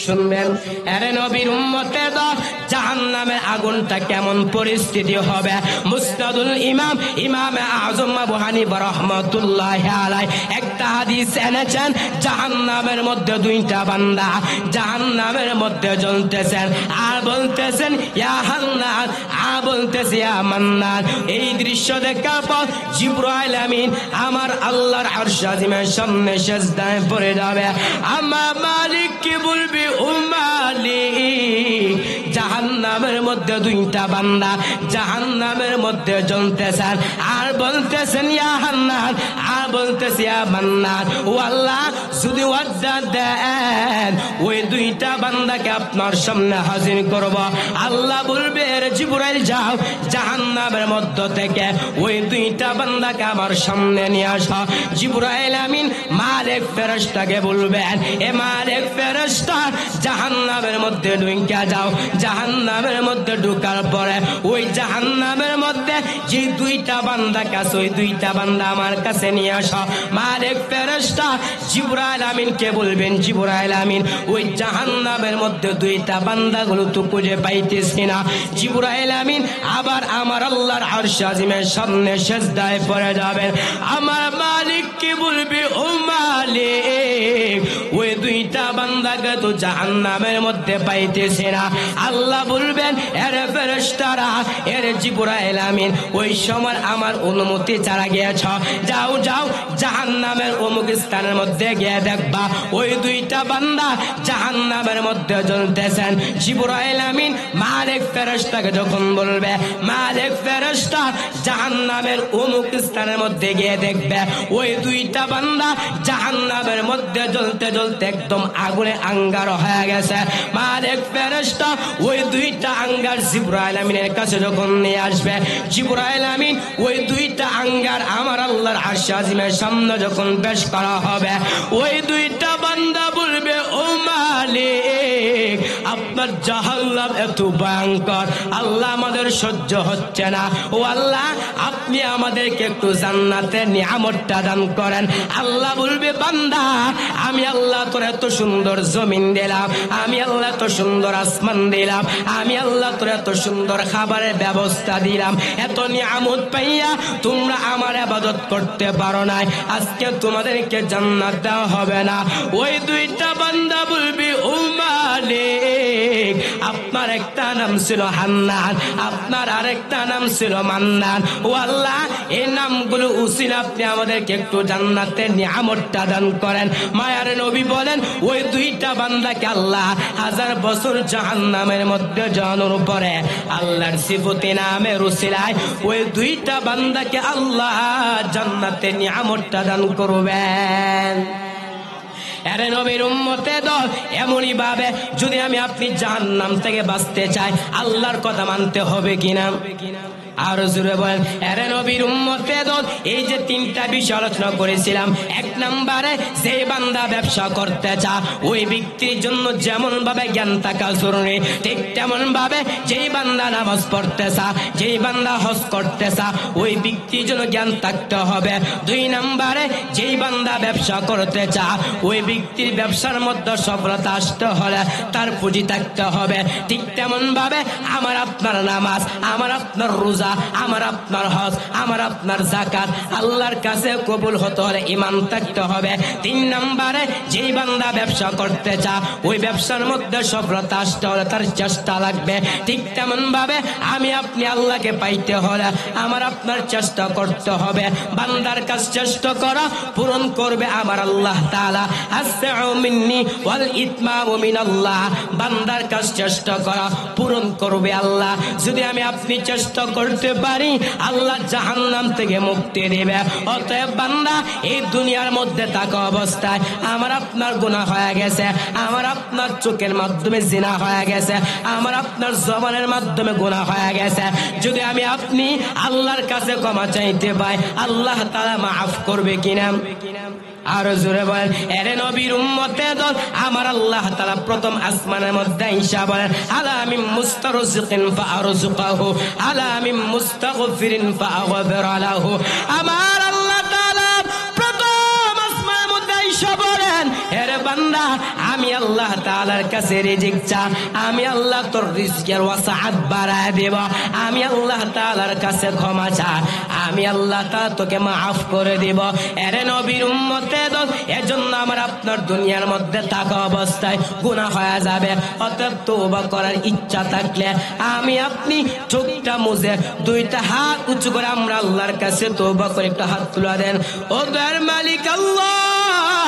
শুনবেন। এরে নবীর উম্মতে দল জাহান্নামের আগুনটা কেমন পরিস্থিতি হবে। মুসনাদুল ইমাম ইমামে আযম আবু হানিফা রাহমাতুল্লাহি আলাইহি একটা হাদিস এনেছেন, জাহান্নামের মধ্যে দুইটা বান্দা জাহান্নামের মধ্যে জ্বলতেছেন আর বলতেছেন ইয়া হান্নান, আর বলতেছে ইয়া মান্নান। এই দৃশ্য দেখার পর জিবরাইল আমিন আমার আল্লাহর আরশ আজিমের সামনে সিজদায় পড়ে যাবে। আমার মালিক কি বলবে, ও মালিক জাহান্নামের মধ্যে দুইটা বান্দা জাহান্নামের মধ্যে জ্বলতেছেন আর বলতেছেন ইয়া হান্নান, আর বলতেছে ইয়া মান্নান। ও আল্লাহ যদি ওয়াদা দেন ওই দুইটা বান্দাকে আপনার সামনে হাজির করব। আল্লাহ বলবে রে জিবরাইল যাও জাহান্নামের মধ্য থেকে ওই দুইটা বান্দাকে আমার সামনে নিয়ে আসো। জিবরাইল আমিন মালিক ফেরেশতাকে বলবেন, এ মালিক ফেরেশতা জাহান্নামের মধ্যে ঢুকে যাও। জাহান্নামের মধ্যে ঢোকার পরে ওই জাহান্নামের মধ্যে যে দুইটা বান্দা কাছে ওই দুইটা বান্দা আমার কাছে নিয়ে আসো। মালিক ফেরেশতা জিবরাইল আমিনকে বলবেন, জিবরাইল আমিন ওই জাহান্নামের মধ্যে দুইটা বান্দাগুলো তো খুঁজে পাইতেছি না। জিবরাইল আমিন আবার আমার আল্লাহর আরশ আজিমের সামনে সিজদায় পড়ে যাবেন। আমার মালিক কি বলবে, ও মালিক ওই দুইটা বান্দাকে তো জাহান্নামের মধ্যে পাইতেছে না। আল্লাহ বলবেন এর ফেরেশতারা এর জিবরাইল আমিন ওই সময় আমার অনুমতি ছাড়া গিয়েছ, যাও যাও জাহান্নামের অমুক স্থানের মধ্যে গিয়ে দেখবা ওই দুইটা বান্দা জাহান্নামের মধ্যে জ্বলতেছেন। জিবরাইল আমিন মালিক ফেরেশতাকে যখন বলবে, মালিক ফেরেশতা জাহান্নামের অমুক স্থানের মধ্যে গিয়ে দেখবে ওই দুইটা বান্দা জাহান্নামের মধ্যে জ্বলতে জ্বলতে একদম আগুনে আঙ্গার হয়ে গেছে। মালিক ফেরেশতা ওই দুইটা আঙ্গার জিবরাইল আমিনের কাছে যখন নিয়ে আসবে, জিবরাইল আমিন ওই দুইটা আঙ্গার আমার আল্লাহর আরশ আজিমের সামনে যখন পেশ করা হবে ওই দুইটা বান্দা বলবে, ও মালিক আপনার জাহান্নাম এত ভয়ঙ্কর, আল্লাহ আমাদের সহ্য হচ্ছে না। ও আল্লাহ আপনি আমাদেরকে একটু জান্নাতের নিয়ামতটা দান করেন। আল্লাহ বলবে, বান্দা আমি আল্লাহ তোর এত সুন্দর জমিন দিলাম, আমি আল্লাহ এত সুন্দর আসমান দিলাম, আমি আল্লাহ তোর এত সুন্দর খাবারের ব্যবস্থা দিলাম, এত নিয়ামত পাইয়া তোমরা আমার ইবাদত করতে পারো নাই, আজকে তোমাদেরকে জান্নাত দেওয়া হবে না। ওই দুইটা বান্দা বলবে, ও মালিক আপনার একটা নাম ছিল হান্নান, আপনার আরেকটা নাম ছিল মান্নান। ও আল্লাহ এই নামগুলো উসিলা আপনি আমাদেরকে একটু জান্নাতের নিয়ামতটা দান করেন। মায়ার নবী বলেন ওই দুইটা বান্দাকে আল্লাহ 1000 বছর জাহান্নামের মধ্যে জানোর পরে আল্লাহর সিফতি নামের উসিলায় ওই দুইটা বান্দাকে আল্লাহ জান্নাতের নিয়ামতটা দান করবেন। এরে নবীর উম্মতে দল এমনই ভাবে যদি আমি আপনি জাহান্নাম থেকে বাঁচতে চাই আল্লাহর কথা মানতে হবে কিনা? আর জোরে বলেন, এরে নবীর উম্মতে দল এই যে তিনটা বিষয় আলোচনা করেছিলাম, এক নম্বরে যে বান্দা ব্যবসা করতে চা ওই ব্যক্তির জন্য যেমন ভাবে জ্ঞান থাকা জরুরি, ঠিক তেমন ভাবে যেই বান্দা নামাজ পড়তে চা যেই বান্দা হজ করতে চা ওই ব্যক্তির জন্য জ্ঞান থাকতে হবে। দুই নম্বরে যেই বান্দা ব্যবসা করতে চা ওই ব্যক্তির ব্যবসার মধ্যে সফলতা আসতে হলে তার পুঁজি থাকতে হবে। ঠিক তেমন ভাবে আমার আপনার নামাজ, আমার আপনার রোজা, আমার আপনার হজ, আমার আপনার যাকাত আল্লাহর কাছে কবুল হতে হলে ঈমান থাকতে হবে। তিন নম্বরে যেই বান্দা ব্যবসা করতে চা ওই ব্যবসার মধ্যে সফলতা আসতে হলে তার চেষ্টা লাগবে। ঠিক তেমন ভাবে আমি আপনি আল্লাহকে পাইতে হলে আমার আপনার চেষ্টা করতে হবে। বান্দার কাজ চেষ্টা করা পূরণ করবে আমার আল্লাহ তাআলা। আসসাউ মিন্নি ওয়াল ইতমামু মিনাল্লাহ, বান্দার কাজ চেষ্টা করা পূরণ করবে আল্লাহ। যদি আমি আপনি চেষ্টা করতে পারি আল্লাহ জাহান্নাম থেকে মুক্তি দেবে। অতএব বান্দা এই দুনিয়ার মধ্যে থাকা অবস্থায় আমার আপনার গুনাহ হয়ে গেছে, আমার আপনার চোখের মাধ্যমে জিনা হয়ে গেছে, আমার আপনার জবানের মাধ্যমে গুনাহ হয়ে গেছে, যদি আমি আপনি আল্লাহর কাছে ক্ষমা চাইতে পাই আল্লাহ তাআলা মাফ করবে কিনা? আর জোরে বলেন, এরে নবীর উম্মতে দল, আমার আল্লাহ তাআলা প্রথম আসমানের মধ্যে ঈসা বলেন, আলা মিন মুস্তারজিকিন ফাআরযুকাহু আলা মিন মুস্তাগফিরিন ফাআগফির লাহু। আমার আল্লাহ তাআলা প্রথম আসমানের মধ্যে ঈসা বলেন, এরে বান্দা, আমি আল্লাহ তাআলার কাছে রিজিক চা, আমি আল্লাহ তোর রিজকের ওয়াসাআত বাড়ায় দেব। আমি আল্লাহ তাআলার কাছে ক্ষমা চা, আমি আল্লাহ তাআলা তোকে মাফ করে দেব। এরে নবীর উম্মতে দল, এজন্য আমার আপনার দুনিয়ার মধ্যে থাকা অবস্থায় গুনাহ হয়ে যাবে। অতএব তওবা করার ইচ্ছা থাকলে আমি আপনি চোখটা মুছে দুইটা হাত উঁচু করে আমরা আল্লাহর কাছে তওবা করে একটা হাত তুলে দেন। ও দয়ার মালিক আল্লাহ,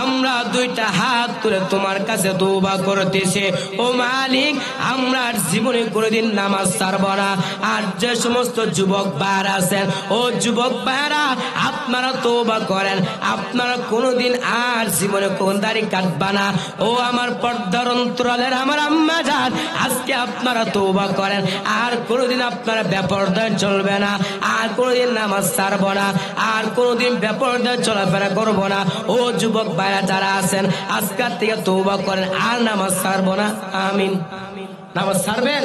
আমরা দুইটা হাত তুলে তোমার কাছে তওবা করতেছি। ও মালিক, আমরা জীবনে কোনোদিন নামাজ ছাড়ব না। আর যে সমস্ত যুবক ভাইরা আছেন, ও যুবক ভাইরা, আপনারা তওবা করেন, আপনারা কোনোদিন আর জীবনে কোন দাড়ি কাটবা না। ও আমার পর্দার অন্তরালের আমার আম্মা জান, আজকে আপনারা তওবা করেন, আর কোনোদিন আপনারা বেপরদায় চলবে না, আর কোনোদিন নামাজ ছাড়ব না, আর কোনোদিন বেপরদায় চলাফেরা করব না। ও যুবক ভাইরা যারা আছেন, আজকের থেকে তওবা করেন, আর নামাজ ছাড়ব না। আমিন। নামাজ ছাড়বেন?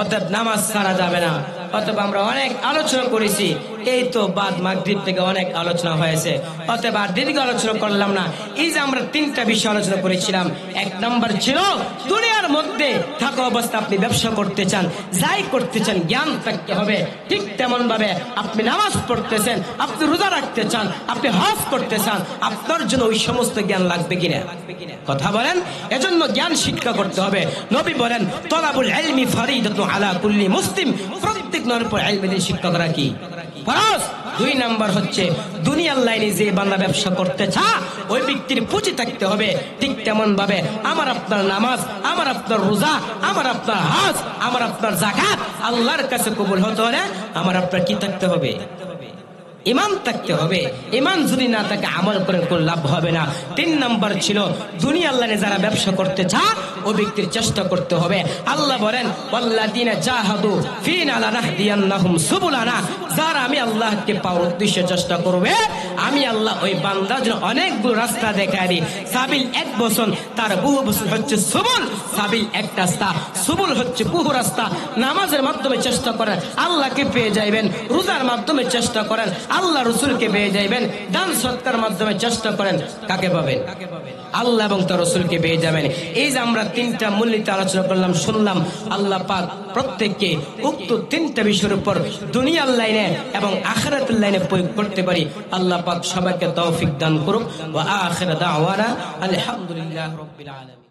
অতএব নামাজ ছাড়া যাবে না। অতএব আমরা অনেক আলোচনা করেছি, এই তো বাদ মাগরিব থেকে অনেক আলোচনা হয়েছে, অতএব আর দীর্ঘ আলোচনা করলাম না। এই যে আমরা তিনটা বিষয় আলোচনা করেছিলাম, এক নম্বর ছিল দুনিয়ার মধ্যে থাকা অবস্থা আপনি ব্যবসা করতে চান, যাই করতে চান জ্ঞান থাকতে হবে। ঠিক তেমন ভাবে আপনি নামাজ পড়তেছেন, আপনি রোজা রাখতে চান, আপনি হজ করতে চান, আপনার জন্য ওই সমস্ত জ্ঞান লাগবে কিনা? কথা বলেন। এজন্য জ্ঞান শিক্ষা করতে হবে। নবী বলেন, তলাবুল ইলমি ফরিদাতুন আলা কুল্লি মুসলিম, প্রত্যেক নরের উপর ইলমের শিক্ষা করা কি ফরজ। দুই নাম্বার হচ্ছে দুনিয়ার লাইনে যে বান্দা ব্যবসা করতে চায়, ওই ব্যক্তির পুঁজি থাকতে হবে। ঠিক তেমন ভাবে আমার আপনার নামাজ, আমার আপনার রোজা, আমার আপনার হজ, আমার আপনার যাকাত আল্লাহর কাছে কবুল হতে হলে আমার আপনার কি থাকতে হবে? ইমান থাকতে হবে। ইমান যদি না থাকে আমল করে কোন লাভ হবে না। তিন নাম্বার ছিল দুনিয়ার লাইনে যারা ব্যবসা করতে চায়, ওই ব্যক্তির চেষ্টা করতে হবে। আল্লাহ বলেন, ওয়াল্লাযিনা জাহাদু ফিনা লানাহদিয়ান্নাহুম সুবুলানা, যারা আমি আল্লাহকে পাওয়ার উদ্দেশ্যে চেষ্টা করবে, আমি আল্লাহ ওই বান্দার জন্য অনেকগুলো রাস্তা দেখাই দিই। সাবিল এক বছর, তার বহু বছর হচ্ছে সুবুল। সাবিল এক রাস্তা, সুবুল হচ্ছে বহু রাস্তা। নামাজের মাধ্যমে চেষ্টা করেন, আল্লাহকে পেয়ে যাইবেন। রোজার মাধ্যমে চেষ্টা করেন, আল্লাহ রসুলকে পেয়ে যাইবেন। দান সৎকার মাধ্যমে চেষ্টা করেন, কাকে পাবেন? আল্লাহ এবং তার রসুলকে পেয়ে যাবেন। এই যে আমরা তিনটা মূলনীতি আলোচনা করলাম, শুনলাম, আল্লাহ পাক প্রত্যেককে উক্ত তিনটা বিষয়ের উপর দুনিয়ার লাইনে এবং আখিরাতের লাইনে প্রয়োগ করতে পারি। আল্লাহ পাক সবাইকে তৌফিক দান করুক। ওয়া আখিরু দাওয়ানা আলহামদুলিল্লাহি রাব্বিল আলামিন।